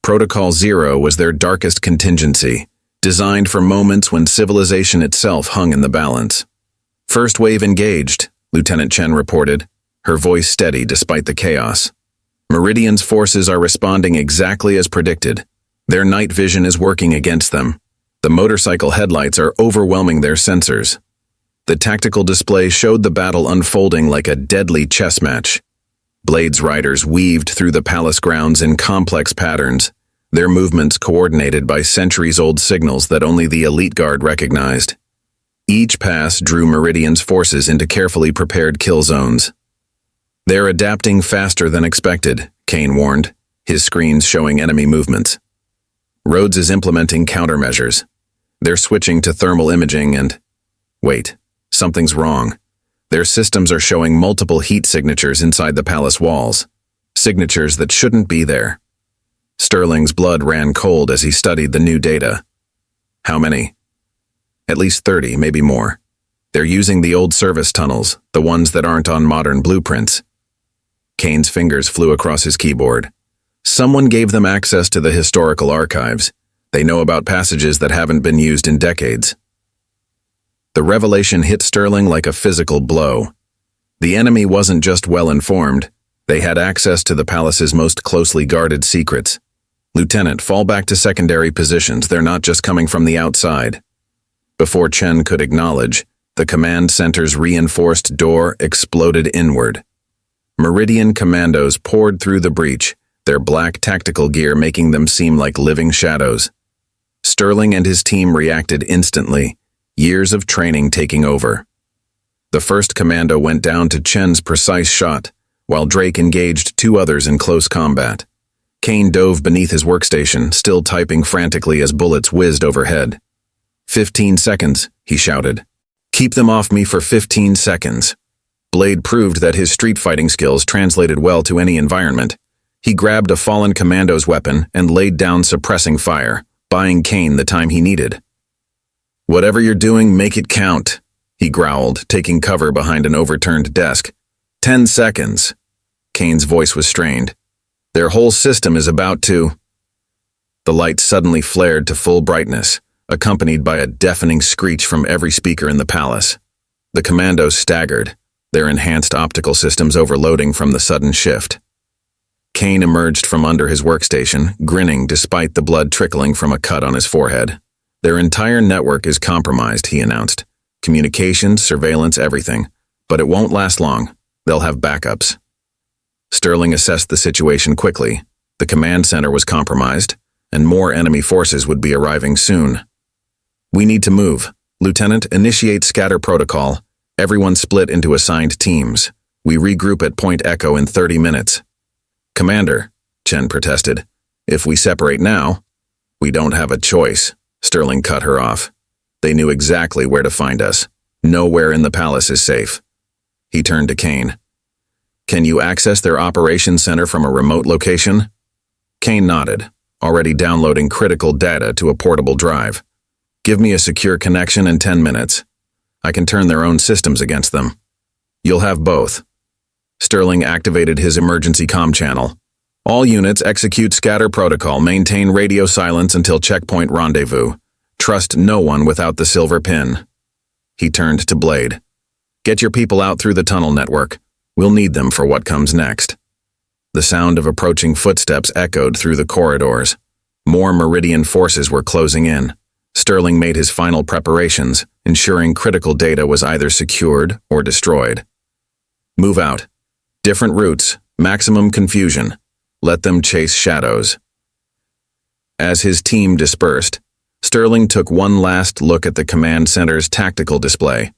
Protocol 0 was their darkest contingency, designed for moments when civilization itself hung in the balance. First wave engaged, Lieutenant Chen reported, her voice steady despite the chaos. Meridian's forces are responding exactly as predicted. Their night vision is working against them. The motorcycle headlights are overwhelming their sensors. The tactical display showed the battle unfolding like a deadly chess match. Blade's riders weaved through the palace grounds in complex patterns, their movements coordinated by centuries-old signals that only the Elite Guard recognized. Each pass drew Meridian's forces into carefully prepared kill zones. They're adapting faster than expected, Kane warned, his screens showing enemy movements. Rhodes is implementing countermeasures. They're switching to thermal imaging and... Wait, something's wrong. Their systems are showing multiple heat signatures inside the palace walls. Signatures that shouldn't be there. Sterling's blood ran cold as he studied the new data. How many? At least 30, maybe more. They're using the old service tunnels, the ones that aren't on modern blueprints. Kane's fingers flew across his keyboard. Someone gave them access to the historical archives. They know about passages that haven't been used in decades. The revelation hit Sterling like a physical blow. The enemy wasn't just well-informed. They had access to the palace's most closely guarded secrets. Lieutenant, fall back to secondary positions. They're not just coming from the outside. Before Chen could acknowledge, the command center's reinforced door exploded inward. Meridian commandos poured through the breach, their black tactical gear making them seem like living shadows. Sterling and his team reacted instantly, years of training taking over. The first commando went down to Chen's precise shot, while Drake engaged two others in close combat. Kane dove beneath his workstation, still typing frantically as bullets whizzed overhead. 15 seconds, he shouted. Keep them off me for 15 seconds. Blade proved that his street fighting skills translated well to any environment. He grabbed a fallen commando's weapon and laid down suppressing fire, buying Kane the time he needed. Whatever you're doing, make it count, he growled, taking cover behind an overturned desk. 10 seconds. Kane's voice was strained. Their whole system is about to... The light suddenly flared to full brightness, accompanied by a deafening screech from every speaker in the palace. The commandos staggered, their enhanced optical systems overloading from the sudden shift. Kane emerged from under his workstation, grinning despite the blood trickling from a cut on his forehead. Their entire network is compromised, he announced. Communications, surveillance, everything. But it won't last long. They'll have backups. Sterling assessed the situation quickly. The command center was compromised, and more enemy forces would be arriving soon. We need to move. Lieutenant, initiate scatter protocol. Everyone split into assigned teams. We regroup at Point Echo in 30 minutes. Commander, Chen protested. If we separate now, we don't have a choice. Sterling cut her off. They knew exactly where to find us. Nowhere in the palace is safe. He turned to Kane. Can you access their operations center from a remote location? Kane nodded, already downloading critical data to a portable drive. Give me a secure connection in 10 minutes. I can turn their own systems against them. You'll have both. Sterling activated his emergency comm channel. All units execute scatter protocol. Maintain radio silence until checkpoint rendezvous. Trust no one without the silver pin. He turned to Blade. Get your people out through the tunnel network. We'll need them for what comes next. The sound of approaching footsteps echoed through the corridors. More Meridian forces were closing in. Sterling made his final preparations, ensuring critical data was either secured or destroyed. Move out. Different routes, maximum confusion. Let them chase shadows. As his team dispersed, Sterling took one last look at the command center's tactical display.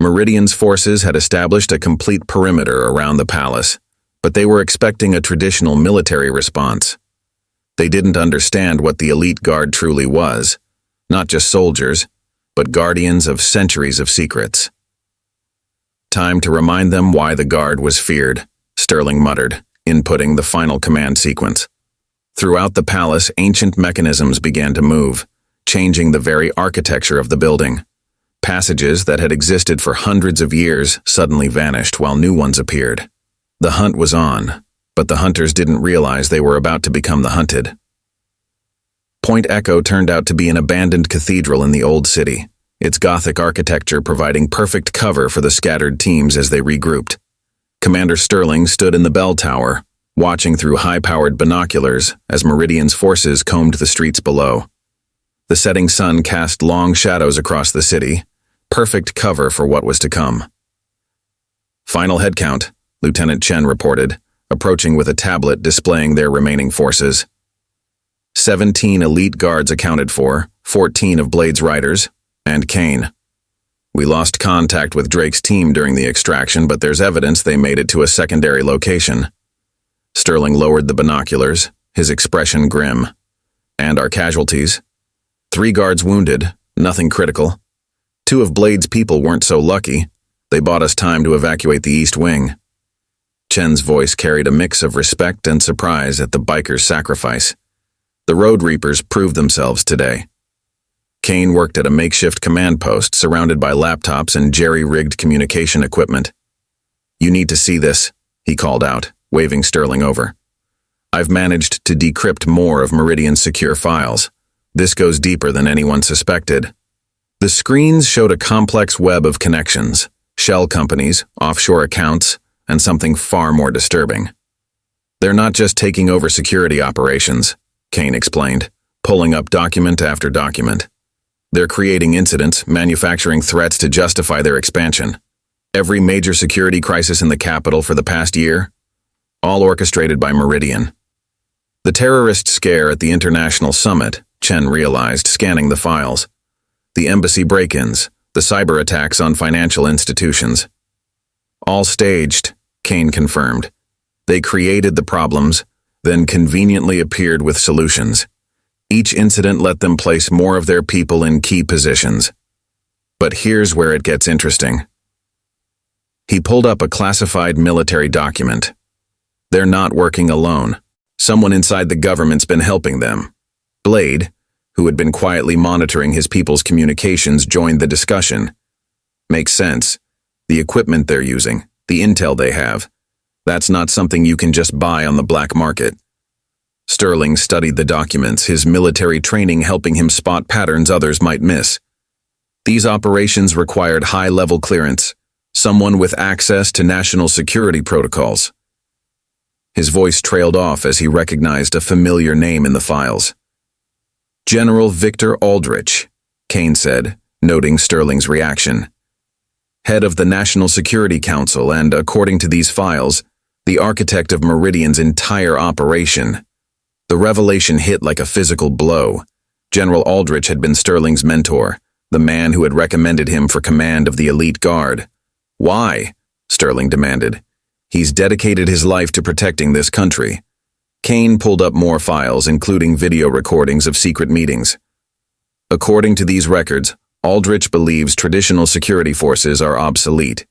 Meridian's forces had established a complete perimeter around the palace, but they were expecting a traditional military response. They didn't understand what the elite guard truly was, not just soldiers, but guardians of centuries of secrets. Time to remind them why the guard was feared, Sterling muttered, inputting the final command sequence. Throughout the palace, ancient mechanisms began to move, changing the very architecture of the building. Passages that had existed for hundreds of years suddenly vanished while new ones appeared. The hunt was on, but the hunters didn't realize they were about to become the hunted. Point Echo turned out to be an abandoned cathedral in the old city, its Gothic architecture providing perfect cover for the scattered teams as they regrouped. Commander Sterling stood in the bell tower, watching through high-powered binoculars as Meridian's forces combed the streets below. The setting sun cast long shadows across the city, perfect cover for what was to come. Final head count, Lieutenant Chen reported, approaching with a tablet displaying their remaining forces. 17 elite guards accounted for, 14 of Blade's riders, and Kane. We lost contact with Drake's team during the extraction, but there's evidence they made it to a secondary location. Sterling lowered the binoculars, his expression grim. And our casualties? 3 guards wounded, nothing critical. 2 of Blade's people weren't so lucky. They bought us time to evacuate the East Wing. Chen's voice carried a mix of respect and surprise at the biker's sacrifice. The Road Reapers proved themselves today. Kane worked at a makeshift command post surrounded by laptops and jerry-rigged communication equipment. You need to see this, he called out, waving Sterling over. I've managed to decrypt more of Meridian's secure files. This goes deeper than anyone suspected. The screens showed a complex web of connections, shell companies, offshore accounts, and something far more disturbing. They're not just taking over security operations, Kane explained, pulling up document after document. They're creating incidents, manufacturing threats to justify their expansion. Every major security crisis in the capital for the past year, all orchestrated by Meridian. The terrorist scare at the international summit, Chen realized, scanning the files. The embassy break-ins, the cyber attacks on financial institutions. All staged, Kane confirmed. They created the problems, then conveniently appeared with solutions. Each incident let them place more of their people in key positions. But here's where it gets interesting. He pulled up a classified military document. They're not working alone. Someone inside the government's been helping them. Blade, who had been quietly monitoring his people's communications, joined the discussion. Makes sense. The equipment they're using, the intel they have, that's not something you can just buy on the black market. Sterling studied the documents, his military training helping him spot patterns others might miss. These operations required high-level clearance, someone with access to national security protocols. His voice trailed off as he recognized a familiar name in the files. General Victor Aldrich, Kane said, noting Sterling's reaction. Head of the National Security Council and, according to these files, the architect of Meridian's entire operation. The revelation hit like a physical blow. General Aldrich had been Sterling's mentor, the man who had recommended him for command of the elite guard. Why? Sterling demanded. He's dedicated his life to protecting this country. Kane pulled up more files, including video recordings of secret meetings. According to these records, Aldrich believes traditional security forces are obsolete.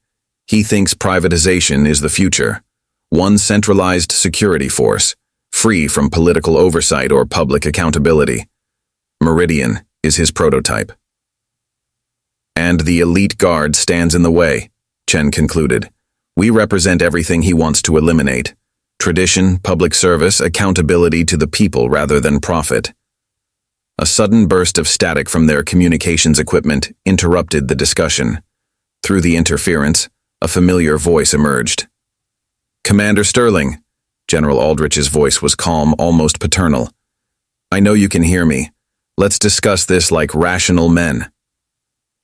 He thinks privatization is the future. One centralized security force, free from political oversight or public accountability. Meridian is his prototype. And the elite guard stands in the way, Chen concluded. We represent everything he wants to eliminate. Tradition, public service, accountability to the people rather than profit. A sudden burst of static from their communications equipment interrupted the discussion. Through the interference, a familiar voice emerged. Commander Sterling. General Aldrich's voice was calm, almost paternal. I know you can hear me. Let's discuss this like rational men.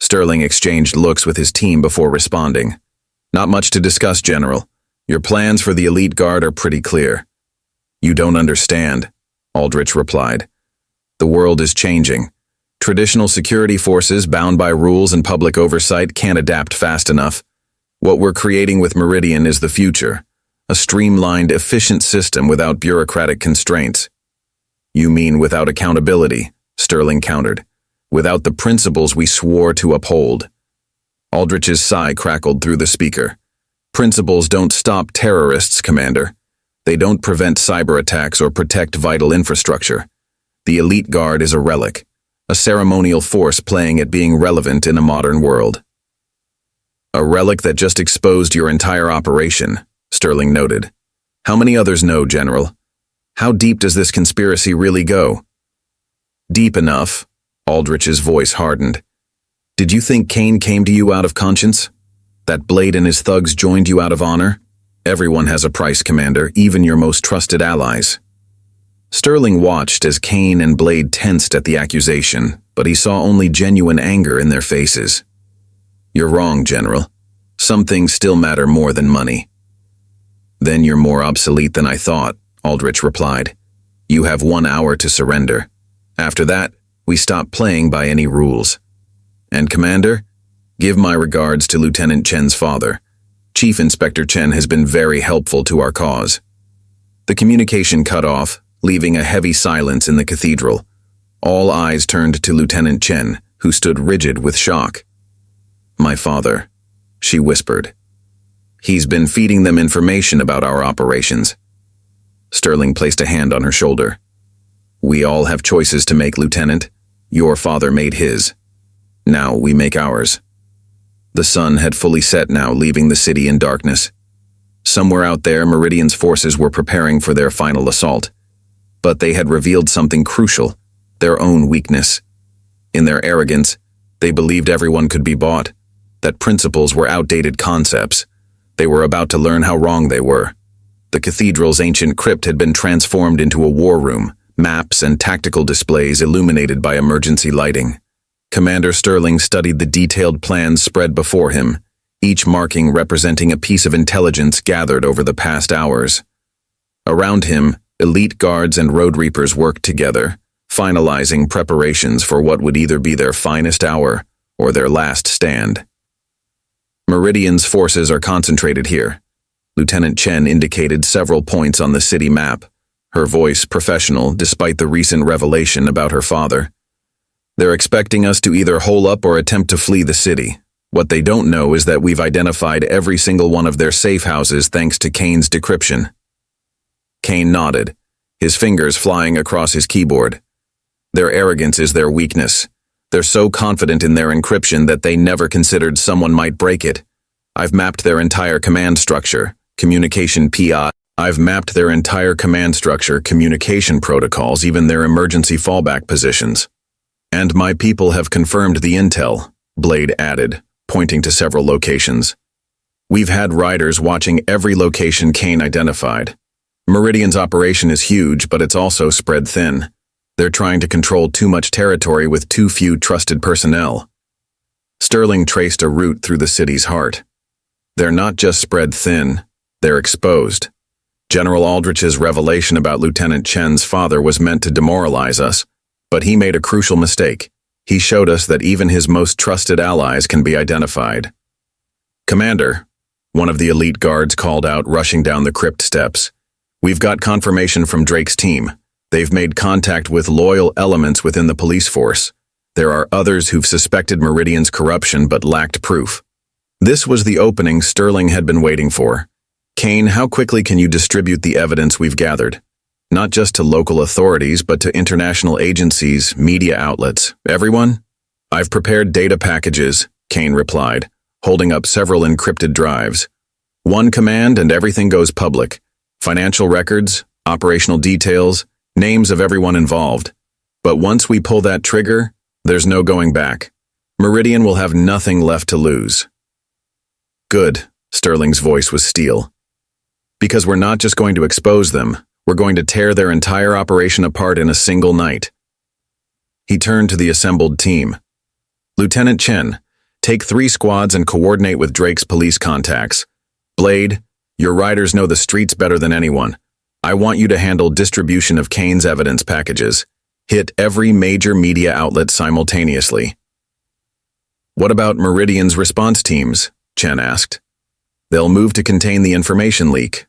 Sterling exchanged looks with his team before responding. Not much to discuss, General. Your plans for the elite guard are pretty clear. You don't understand, Aldrich replied. The world is changing. Traditional security forces bound by rules and public oversight can't adapt fast enough. What we're creating with Meridian is the future. A streamlined, efficient system without bureaucratic constraints. You mean without accountability, Sterling countered. Without the principles we swore to uphold. Aldrich's sigh crackled through the speaker. Principles don't stop terrorists, Commander. They don't prevent cyber attacks or protect vital infrastructure. The elite guard is a relic, a ceremonial force playing at being relevant in a modern world. A relic that just exposed your entire operation, Sterling noted. How many others know, General? How deep does this conspiracy really go? Deep enough, Aldrich's voice hardened. Did you think Kane came to you out of conscience? That Blade and his thugs joined you out of honor? Everyone has a price, Commander, even your most trusted allies. Sterling watched as Kane and Blade tensed at the accusation, but he saw only genuine anger in their faces. You're wrong, General. Some things still matter more than money. Then you're more obsolete than I thought, Aldrich replied. You have 1 hour to surrender. After that, we stop playing by any rules. And Commander, give my regards to Lieutenant Chen's father. Chief Inspector Chen has been very helpful to our cause. The communication cut off, leaving a heavy silence in the cathedral. All eyes turned to Lieutenant Chen, who stood rigid with shock. My father, she whispered. He's been feeding them information about our operations. Sterling placed a hand on her shoulder. We all have choices to make, Lieutenant. Your father made his. Now we make ours. The sun had fully set now, leaving the city in darkness. Somewhere out there, Meridian's forces were preparing for their final assault. But they had revealed something crucial, their own weakness. In their arrogance, they believed everyone could be bought, that principles were outdated concepts. They were about to learn how wrong they were. The cathedral's ancient crypt had been transformed into a war room, maps and tactical displays illuminated by emergency lighting. Commander Sterling studied the detailed plans spread before him, each marking representing a piece of intelligence gathered over the past hours. Around him, Elite guards and road reapers worked together, finalizing preparations for what would either be their finest hour or their last stand. Meridian's forces are concentrated here. Lieutenant Chen indicated several points on the city map, her voice professional despite the recent revelation about her father. They're expecting us to either hole up or attempt to flee the city. What they don't know is that we've identified every single one of their safe houses thanks to Kane's decryption. Kane nodded, his fingers flying across his keyboard. Their arrogance is their weakness. They're so confident in their encryption that they never considered someone might break it. I've mapped their entire command structure, communication PI. I've mapped their entire command structure, communication protocols, even their emergency fallback positions. And my people have confirmed the intel, Blade added, pointing to several locations. We've had riders watching every location Kane identified. Meridian's operation is huge, but it's also spread thin. They're trying to control too much territory with too few trusted personnel. Sterling traced a route through the city's heart. They're not just spread thin, they're exposed. General Aldrich's revelation about Lieutenant Chen's father was meant to demoralize us, but he made a crucial mistake. He showed us that even his most trusted allies can be identified. Commander, one of the elite guards called out, rushing down the crypt steps. We've got confirmation from Drake's team. They've made contact with loyal elements within the police force. There are others who've suspected Meridian's corruption but lacked proof. This was the opening Sterling had been waiting for. Kane, how quickly can you distribute the evidence we've gathered? Not just to local authorities, but to international agencies, media outlets, everyone? I've prepared data packages, Kane replied, holding up several encrypted drives. One command and everything goes public. Financial records, operational details, names of everyone involved. But once we pull that trigger, there's no going back. Meridian will have nothing left to lose. Good, Sterling's voice was steel. Because we're not just going to expose them, we're going to tear their entire operation apart in a single night. He turned to the assembled team. Lieutenant Chen, take 3 squads and coordinate with Drake's police contacts. Blade, your riders know the streets better than anyone. I want you to handle distribution of Kane's evidence packages. Hit every major media outlet simultaneously. What about Meridian's response teams? Chen asked. They'll move to contain the information leak.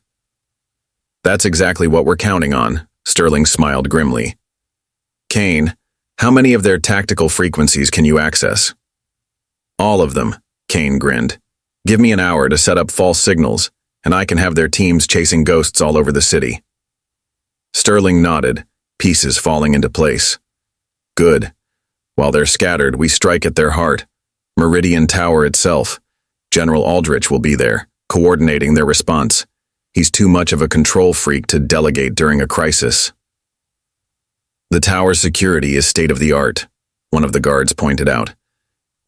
That's exactly what we're counting on, Sterling smiled grimly. Kane, how many of their tactical frequencies can you access? All of them, Kane grinned. Give me an hour to set up false signals, and I can have their teams chasing ghosts all over the city. Sterling nodded, pieces falling into place. Good. While they're scattered, we strike at their heart. Meridian Tower itself. General Aldrich will be there, coordinating their response. He's too much of a control freak to delegate during a crisis. The tower's security is state-of-the-art, one of the guards pointed out.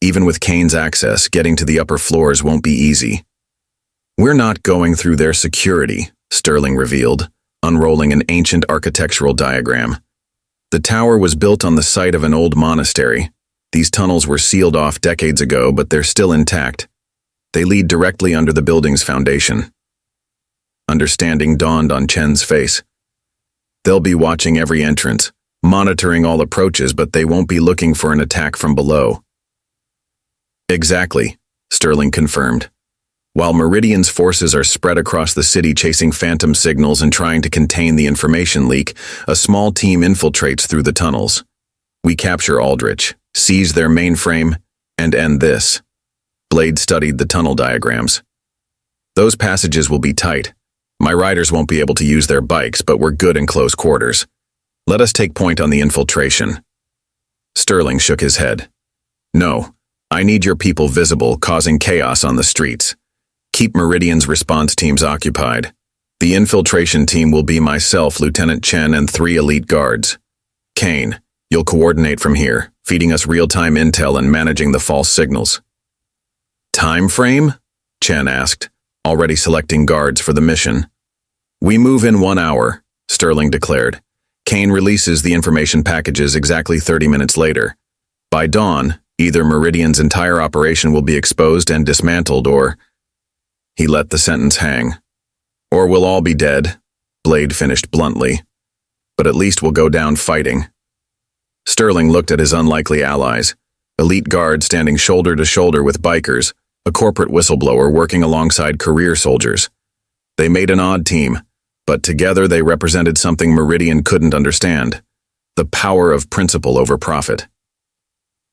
Even with Kane's access, getting to the upper floors won't be easy. We're not going through their security, Sterling revealed, unrolling an ancient architectural diagram. The tower was built on the site of an old monastery. These tunnels were sealed off decades ago, but they're still intact. They lead directly under the building's foundation. Understanding dawned on Chen's face. They'll be watching every entrance, monitoring all approaches, but they won't be looking for an attack from below. Exactly, Sterling confirmed. While Meridian's forces are spread across the city chasing phantom signals and trying to contain the information leak, a small team infiltrates through the tunnels. We capture Aldrich, seize their mainframe, and end this. Blade studied the tunnel diagrams. Those passages will be tight. My riders won't be able to use their bikes, but we're good in close quarters. Let us take point on the infiltration. Sterling shook his head. No, I need your people visible, causing chaos on the streets. Keep Meridian's response teams occupied. The infiltration team will be myself, Lieutenant Chen, and 3 elite guards. Kane, you'll coordinate from here, feeding us real-time intel and managing the false signals. Time frame? Chen asked, already selecting guards for the mission. We move in 1 hour, Sterling declared. Kane releases the information packages exactly 30 minutes later. By dawn, either Meridian's entire operation will be exposed and dismantled, or... He let the sentence hang. Or we'll all be dead, Blade finished bluntly, but at least we'll go down fighting. Sterling looked at his unlikely allies, elite guards standing shoulder to shoulder with bikers, a corporate whistleblower working alongside career soldiers. They made an odd team, but together they represented something Meridian couldn't understand: the power of principle over profit.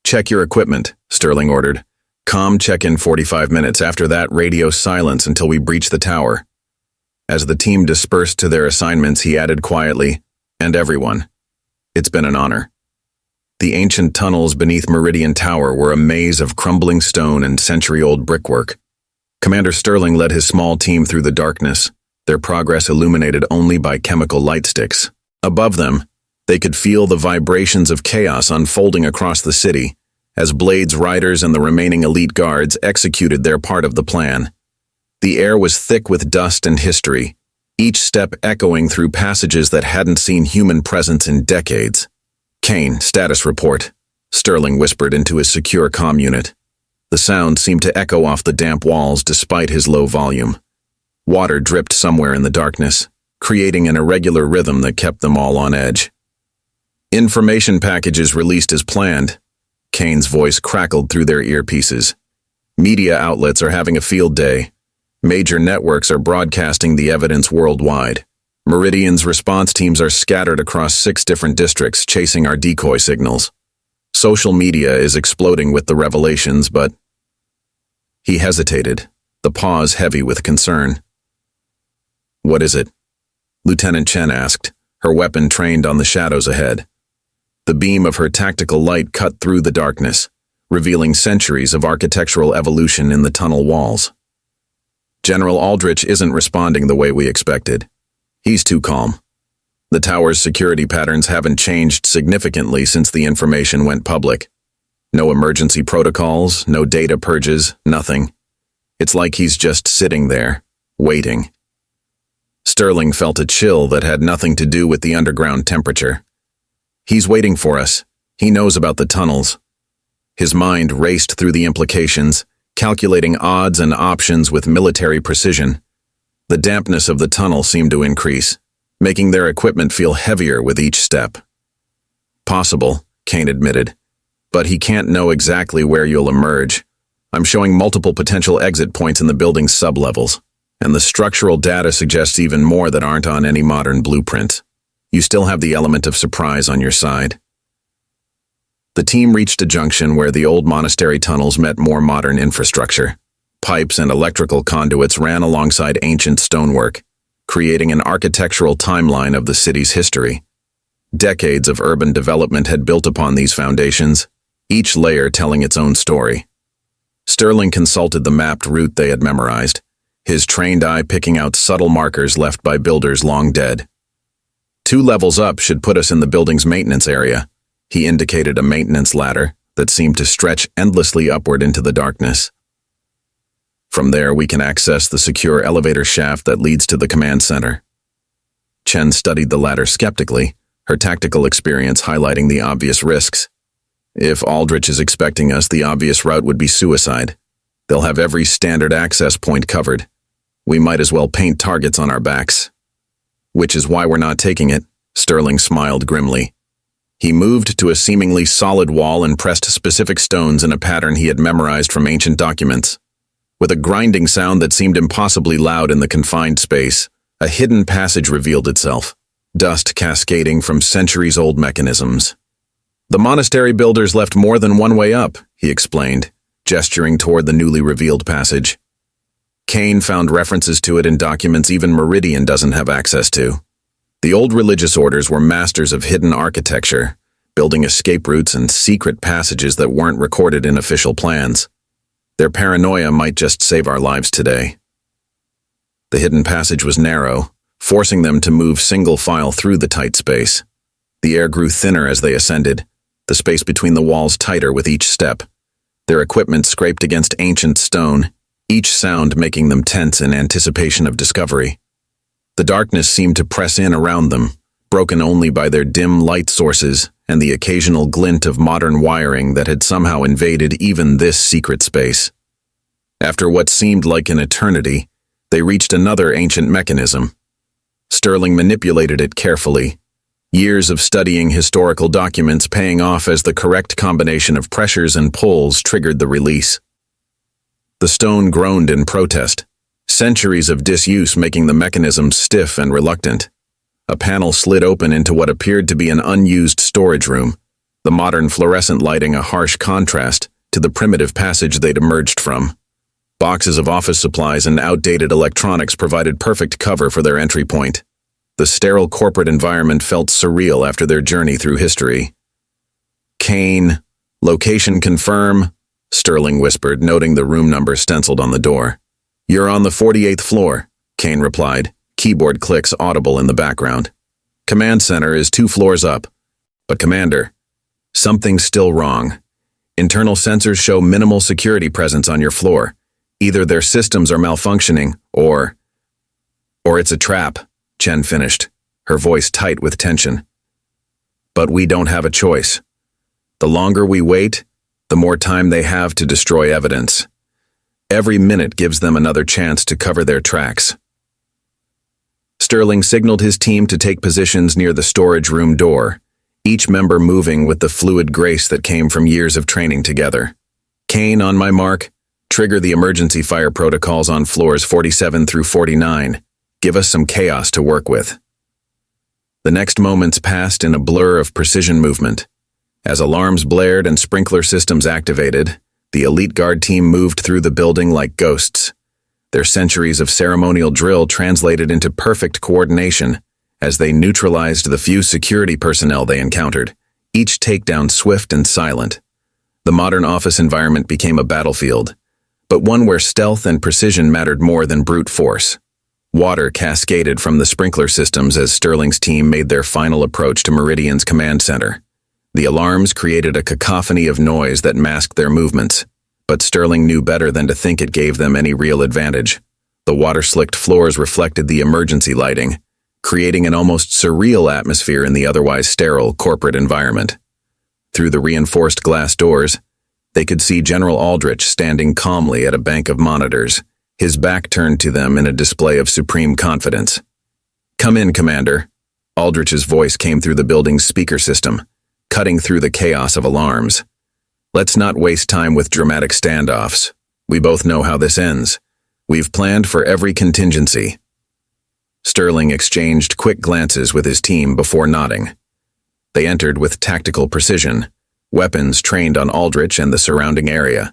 "Check your equipment," Sterling ordered. "Comm check in 45 minutes. After that, radio silence until we breach the tower." As the team dispersed to their assignments, he added quietly, "And everyone, it's been an honor." The ancient tunnels beneath Meridian Tower were a maze of crumbling stone and century-old brickwork. Commander Sterling led his small team through the darkness, their progress illuminated only by chemical light sticks. Above them, they could feel the vibrations of chaos unfolding across the city as Blade's riders and the remaining elite guards executed their part of the plan. The air was thick with dust and history, each step echoing through passages that hadn't seen human presence in decades. "Kane, status report," Sterling whispered into his secure comm unit. The sound seemed to echo off the damp walls despite his low volume. Water dripped somewhere in the darkness, creating an irregular rhythm that kept them all on edge. "Information packages released as planned." Kane's voice crackled through their earpieces. "Media outlets are having a field day. Major networks are broadcasting the evidence worldwide. Meridian's response teams are scattered across 6 different districts chasing our decoy signals. Social media is exploding with the revelations, but..." He hesitated, the pause heavy with concern. "What is it?" Lieutenant Chen asked, her weapon trained on the shadows ahead. The beam of her tactical light cut through the darkness, revealing centuries of architectural evolution in the tunnel walls. "General Aldrich isn't responding the way we expected. He's too calm. The tower's security patterns haven't changed significantly since the information went public. No emergency protocols, no data purges, nothing. It's like he's just sitting there, waiting." Sterling felt a chill that had nothing to do with the underground temperature. "He's waiting for us. He knows about the tunnels." His mind raced through the implications, calculating odds and options with military precision. The dampness of the tunnel seemed to increase, making their equipment feel heavier with each step. "Possible," Kane admitted, "but he can't know exactly where you'll emerge. I'm showing multiple potential exit points in the building's sublevels, and the structural data suggests even more that aren't on any modern blueprint. You still have the element of surprise on your side." The team reached a junction where the old monastery tunnels met more modern infrastructure. Pipes and electrical conduits ran alongside ancient stonework, creating an architectural timeline of the city's history. Decades of urban development had built upon these foundations, each layer telling its own story. Sterling consulted the mapped route they had memorized, his trained eye picking out subtle markers left by builders long dead. 2 levels up should put us in the building's maintenance area. He indicated a maintenance ladder that seemed to stretch endlessly upward into the darkness. "From there, we can access the secure elevator shaft that leads to the command center." Chen studied the ladder skeptically, her tactical experience highlighting the obvious risks. "If Aldrich is expecting us, the obvious route would be suicide. They'll have every standard access point covered. We might as well paint targets on our backs." "Which is why we're not taking it," Sterling smiled grimly. He moved to a seemingly solid wall and pressed specific stones in a pattern he had memorized from ancient documents. With a grinding sound that seemed impossibly loud in the confined space, a hidden passage revealed itself, dust cascading from centuries-old mechanisms. "The monastery builders left more than one way up," he explained, gesturing toward the newly revealed passage. Kane found references to it in documents even Meridian doesn't have access to. The old religious orders were masters of hidden architecture, building escape routes and secret passages that weren't recorded in official plans. Their paranoia might just save our lives today. The hidden passage was narrow, forcing them to move single file through the tight space. The air grew thinner as they ascended, the space between the walls tighter with each step. Their equipment scraped against ancient stone, each sound making them tense in anticipation of discovery. The darkness seemed to press in around them, broken only by their dim light sources and the occasional glint of modern wiring that had somehow invaded even this secret space. After what seemed like an eternity, they reached another ancient mechanism. Sterling manipulated it carefully, Years of studying historical documents paying off as the correct combination of pressures and pulls triggered the release. The stone groaned in protest, centuries of disuse making the mechanism stiff and reluctant. A panel slid open into what appeared to be an unused storage room, the modern fluorescent lighting a harsh contrast to the primitive passage they'd emerged from. Boxes of office supplies and outdated electronics provided perfect cover for their entry point. The sterile corporate environment felt surreal after their journey through history. "Kane, location confirm," Sterling whispered, noting the room number stenciled on the door. "You're on the 48th floor," Kane replied, keyboard clicks audible in the background. "Command center is 2 floors up. But Commander, something's still wrong. Internal sensors show minimal security presence on your floor. Either their systems are malfunctioning, or it's a trap," Chen finished, her voice tight with tension. "But we don't have a choice. The longer we wait, the more time they have to destroy evidence. Every minute gives them another chance to cover their tracks." Sterling signaled his team to take positions near the storage room door, each member moving with the fluid grace that came from years of training together. "Kane, on my mark, trigger the emergency fire protocols on floors 47 through 49. Give us some chaos to work with." The next moments passed in a blur of precision movement. As alarms blared and sprinkler systems activated, the elite guard team moved through the building like ghosts. Their centuries of ceremonial drill translated into perfect coordination as they neutralized the few security personnel they encountered, each takedown swift and silent. The modern office environment became a battlefield, but one where stealth and precision mattered more than brute force. Water cascaded from the sprinkler systems as Sterling's team made their final approach to Meridian's command center. The alarms created a cacophony of noise that masked their movements, but Sterling knew better than to think it gave them any real advantage. The water-slicked floors reflected the emergency lighting, creating an almost surreal atmosphere in the otherwise sterile corporate environment. Through the reinforced glass doors, they could see General Aldrich standing calmly at a bank of monitors, his back turned to them in a display of supreme confidence. "Come in, Commander." Aldrich's voice came through the building's speaker system, cutting through the chaos of alarms. "Let's not waste time with dramatic standoffs. We both know how this ends. We've planned for every contingency." Sterling exchanged quick glances with his team before nodding. They entered with tactical precision, weapons trained on Aldrich and the surrounding area.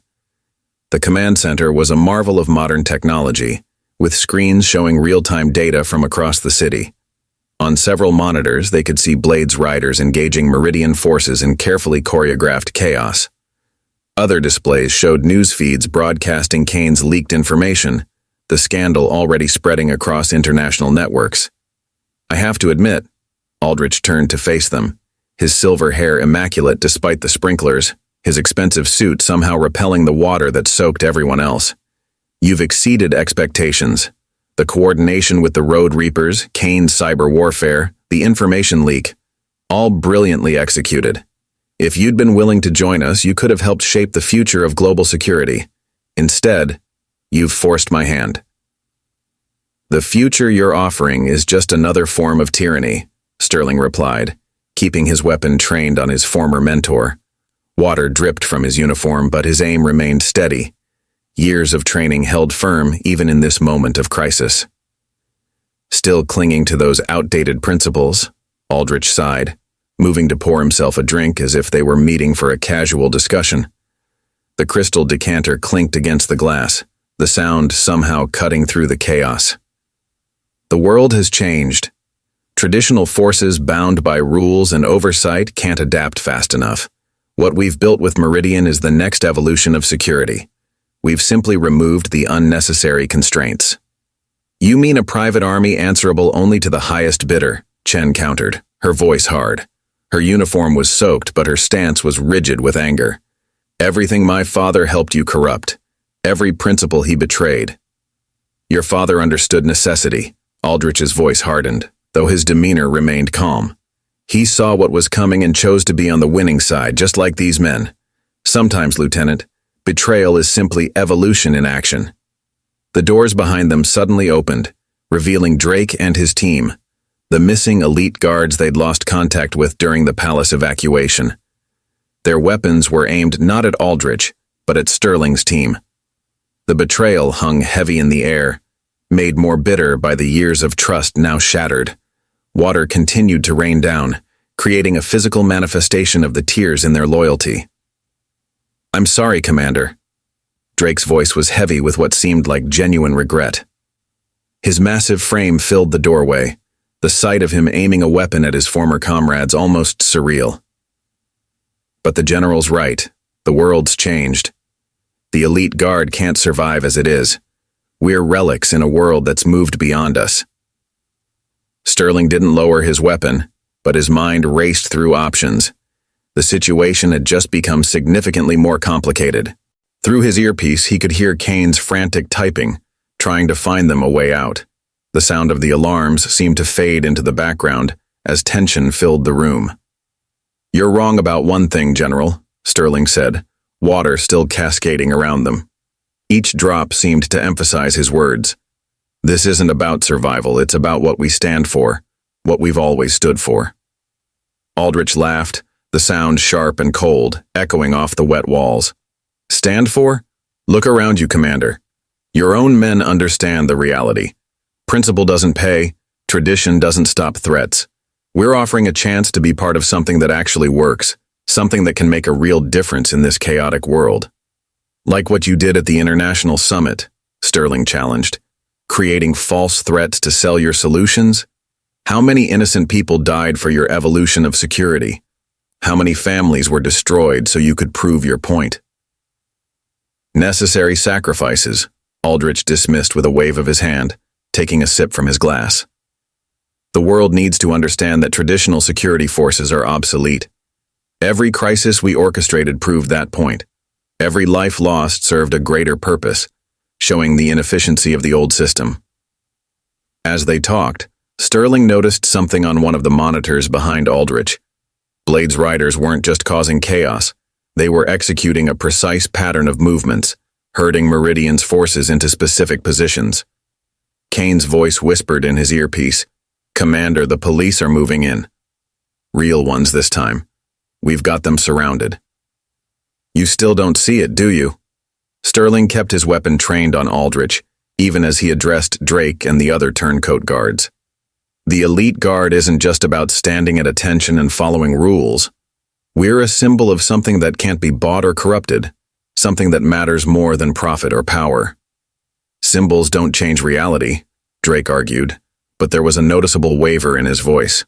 The command center was a marvel of modern technology, with screens showing real-time data from across the city. On several monitors, they could see Blade's riders engaging Meridian forces in carefully choreographed chaos. Other displays showed news feeds broadcasting Kane's leaked information, the scandal already spreading across international networks. "I have to admit," Aldrich turned to face them, his silver hair immaculate despite the sprinklers, his expensive suit somehow repelling the water that soaked everyone else. "You've exceeded expectations. The coordination with the Road Reapers, Kane's cyber warfare, the information leak, all brilliantly executed. If you'd been willing to join us, you could have helped shape the future of global security. Instead, you've forced my hand." "The future you're offering is just another form of tyranny," Sterling replied, keeping his weapon trained on his former mentor. Water dripped from his uniform, but his aim remained steady. Years of training held firm even in this moment of crisis. "Still clinging to those outdated principles," Aldrich sighed, moving to pour himself a drink as if they were meeting for a casual discussion. The crystal decanter clinked against the glass, the sound somehow cutting through the chaos. "The world has changed. Traditional forces bound by rules and oversight can't adapt fast enough. What we've built with Meridian is the next evolution of security. We've simply removed the unnecessary constraints." "You mean a private army answerable only to the highest bidder," Chen countered, her voice hard. Her uniform was soaked, but her stance was rigid with anger. "Everything my father helped you corrupt. Every principle he betrayed." "Your father understood necessity," Aldrich's voice hardened, though his demeanor remained calm. "He saw what was coming and chose to be on the winning side, just like these men. Sometimes, Lieutenant, betrayal is simply evolution in action." The doors behind them suddenly opened, revealing Drake and his team. the missing elite guards they'd lost contact with during the palace evacuation. Their weapons were aimed not at Aldrich, but at Sterling's team. The betrayal hung heavy in the air, made more bitter by the years of trust now shattered. Water continued to rain down, creating a physical manifestation of the tears in their loyalty. "I'm sorry, Commander." Drake's voice was heavy with what seemed like genuine regret. His massive frame filled the doorway, the sight of him aiming a weapon at his former comrades almost surreal. But the general's right. The world's changed. The elite guard can't survive as it is. We're relics in a world that's moved beyond us. Sterling didn't lower his weapon, but his mind raced through options. The situation had just become significantly more complicated. Through his earpiece, he could hear Kane's frantic typing, trying to find them a way out. The sound of the alarms seemed to fade into the background as tension filled the room. "You're wrong about one thing, General," Sterling said, water still cascading around them. Each drop seemed to emphasize his words. "This isn't about survival, it's about what we stand for, what we've always stood for." Aldrich laughed, the sound sharp and cold, echoing off the wet walls. "Stand for? Look around you, Commander. Your own men understand the reality. Principle doesn't pay, tradition doesn't stop threats. We're offering a chance to be part of something that actually works, something that can make a real difference in this chaotic world." "Like what you did at the International Summit," Sterling challenged. "Creating false threats to sell your solutions? How many innocent people died for your evolution of security? How many families were destroyed so you could prove your point?" "Necessary sacrifices," Aldrich dismissed with a wave of his hand, taking a sip from his glass. "The world needs to understand that traditional security forces are obsolete. Every crisis we orchestrated proved that point. Every life lost served a greater purpose, showing the inefficiency of the old system." As they talked, Sterling noticed something on one of the monitors behind Aldrich. Blade's riders weren't just causing chaos, they were executing a precise pattern of movements, herding Meridian's forces into specific positions. Kane's voice whispered in his earpiece, "Commander, the police are moving in. Real ones this time. We've got them surrounded." "You still don't see it, do you?" Sterling kept his weapon trained on Aldrich, even as he addressed Drake and the other turncoat guards. "The elite guard isn't just about standing at attention and following rules. We're a symbol of something that can't be bought or corrupted, something that matters more than profit or power." "Symbols don't change reality," Drake argued, but there was a noticeable waver in his voice.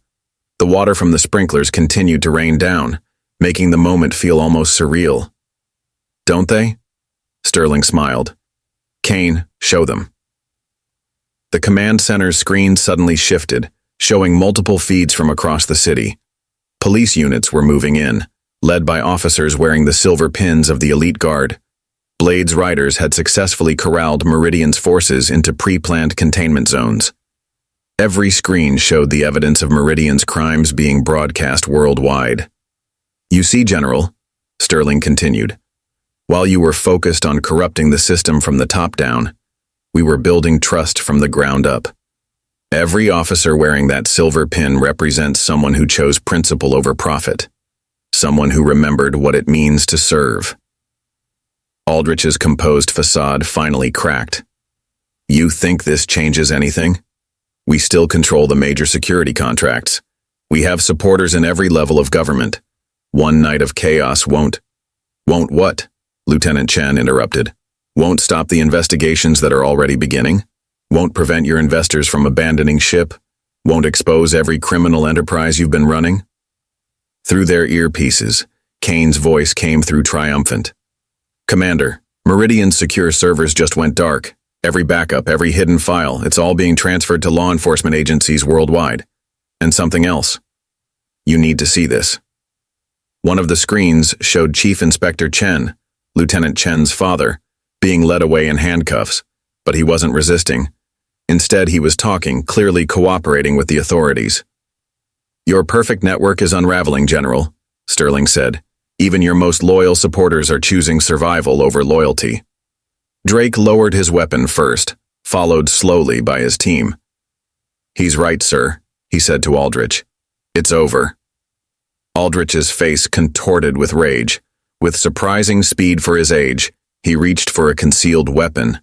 The water from the sprinklers continued to rain down, making the moment feel almost surreal. "Don't they?" Sterling smiled. "Kane, show them." The command center's screen suddenly shifted, showing multiple feeds from across the city. Police units were moving in, led by officers wearing the silver pins of the elite guard. Blade's riders had successfully corralled Meridian's forces into pre-planned containment zones. Every screen showed the evidence of Meridian's crimes being broadcast worldwide. "You see, General," Sterling continued, "while you were focused on corrupting the system from the top down, we were building trust from the ground up. Every officer wearing that silver pin represents someone who chose principle over profit, someone who remembered what it means to serve." Aldrich's composed facade finally cracked. "You think this changes anything? We still control the major security contracts. We have supporters in every level of government. One night of chaos won't..." "Won't what?" Lieutenant Chen interrupted. "Won't stop the investigations that are already beginning? Won't prevent your investors from abandoning ship? Won't expose every criminal enterprise you've been running?" Through their earpieces, Kane's voice came through triumphant. "Commander, Meridian's secure servers just went dark. Every backup, every hidden file, it's all being transferred to law enforcement agencies worldwide. And something else. You need to see this." One of the screens showed Chief Inspector Chen, Lieutenant Chen's father, being led away in handcuffs, but he wasn't resisting. Instead, he was talking, clearly cooperating with the authorities. "Your perfect network is unraveling, General," Sterling said. "Even your most loyal supporters are choosing survival over loyalty." Drake lowered his weapon first, followed slowly by his team. "He's right, sir," he said to Aldrich. "It's over." Aldrich's face contorted with rage. With surprising speed for his age, he reached for a concealed weapon.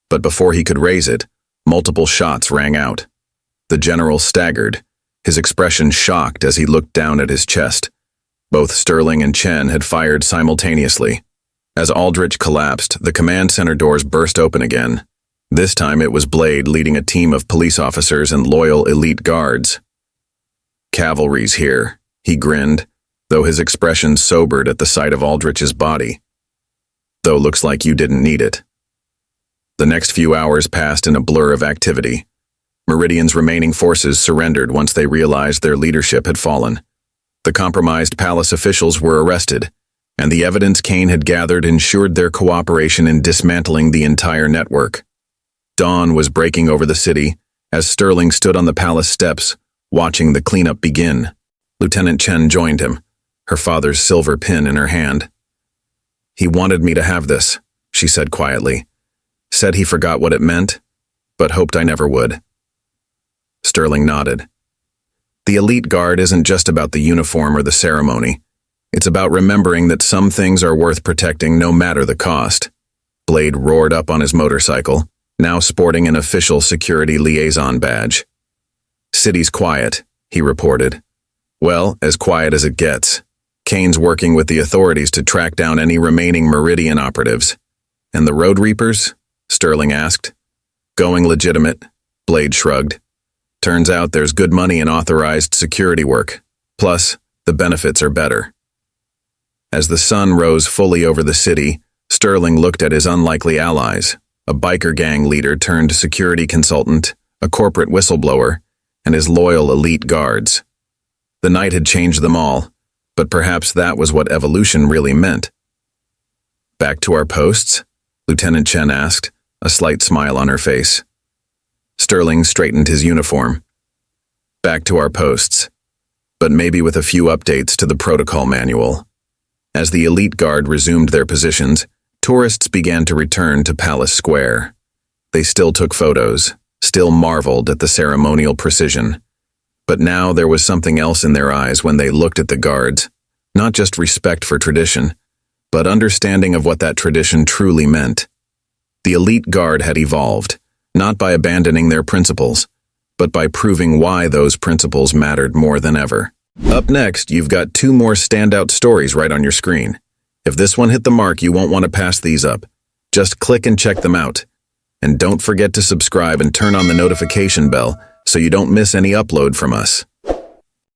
But before he could raise it, multiple shots rang out. The general staggered, his expression shocked as he looked down at his chest. Both Sterling and Chen had fired simultaneously. As Aldrich collapsed, the command center doors burst open again. This time it was Blade leading a team of police officers and loyal elite guards. "Cavalry's here," he grinned, though his expression sobered at the sight of Aldrich's body. "Though looks like you didn't need it." The next few hours passed in a blur of activity. Meridian's remaining forces surrendered once they realized their leadership had fallen. The compromised palace officials were arrested, and the evidence Kane had gathered ensured their cooperation in dismantling the entire network. Dawn was breaking over the city as Sterling stood on the palace steps, watching the cleanup begin. Lieutenant Chen joined him, her father's silver pin in her hand. "He wanted me to have this," she said quietly. "Said he forgot what it meant, but hoped I never would." Sterling nodded. The elite guard isn't just about the uniform or the ceremony. It's about remembering that some things are worth protecting no matter the cost. Blade roared up on his motorcycle, now sporting an official security liaison badge. "City's quiet," he reported. "Well, as quiet as it gets. Kane's working with the authorities to track down any remaining Meridian operatives." "And the Road Reapers?" Sterling asked. "Going legitimate," Blade shrugged. "Turns out there's good money in authorized security work. Plus, the benefits are better." As the sun rose fully over the city, Sterling looked at his unlikely allies, a biker gang leader turned security consultant, a corporate whistleblower, and his loyal elite guards. The night had changed them all, but perhaps that was what evolution really meant. "Back to our posts?" Lieutenant Chen asked, a slight smile on her face. Sterling straightened his uniform. "Back to our posts, but maybe with a few updates to the protocol manual." As the elite guard resumed their positions, tourists began to return to Palace Square. They still took photos, still marveled at the ceremonial precision. But now there was something else in their eyes when they looked at the guards, not just respect for tradition, but understanding of what that tradition truly meant. The elite guard had evolved, not by abandoning their principles, but by proving why those principles mattered more than ever. Up next, you've got 2 more standout stories right on your screen. If this one hit the mark, you won't want to pass these up. Just click and check them out. And don't forget to subscribe and turn on the notification bell so you don't miss any upload from us.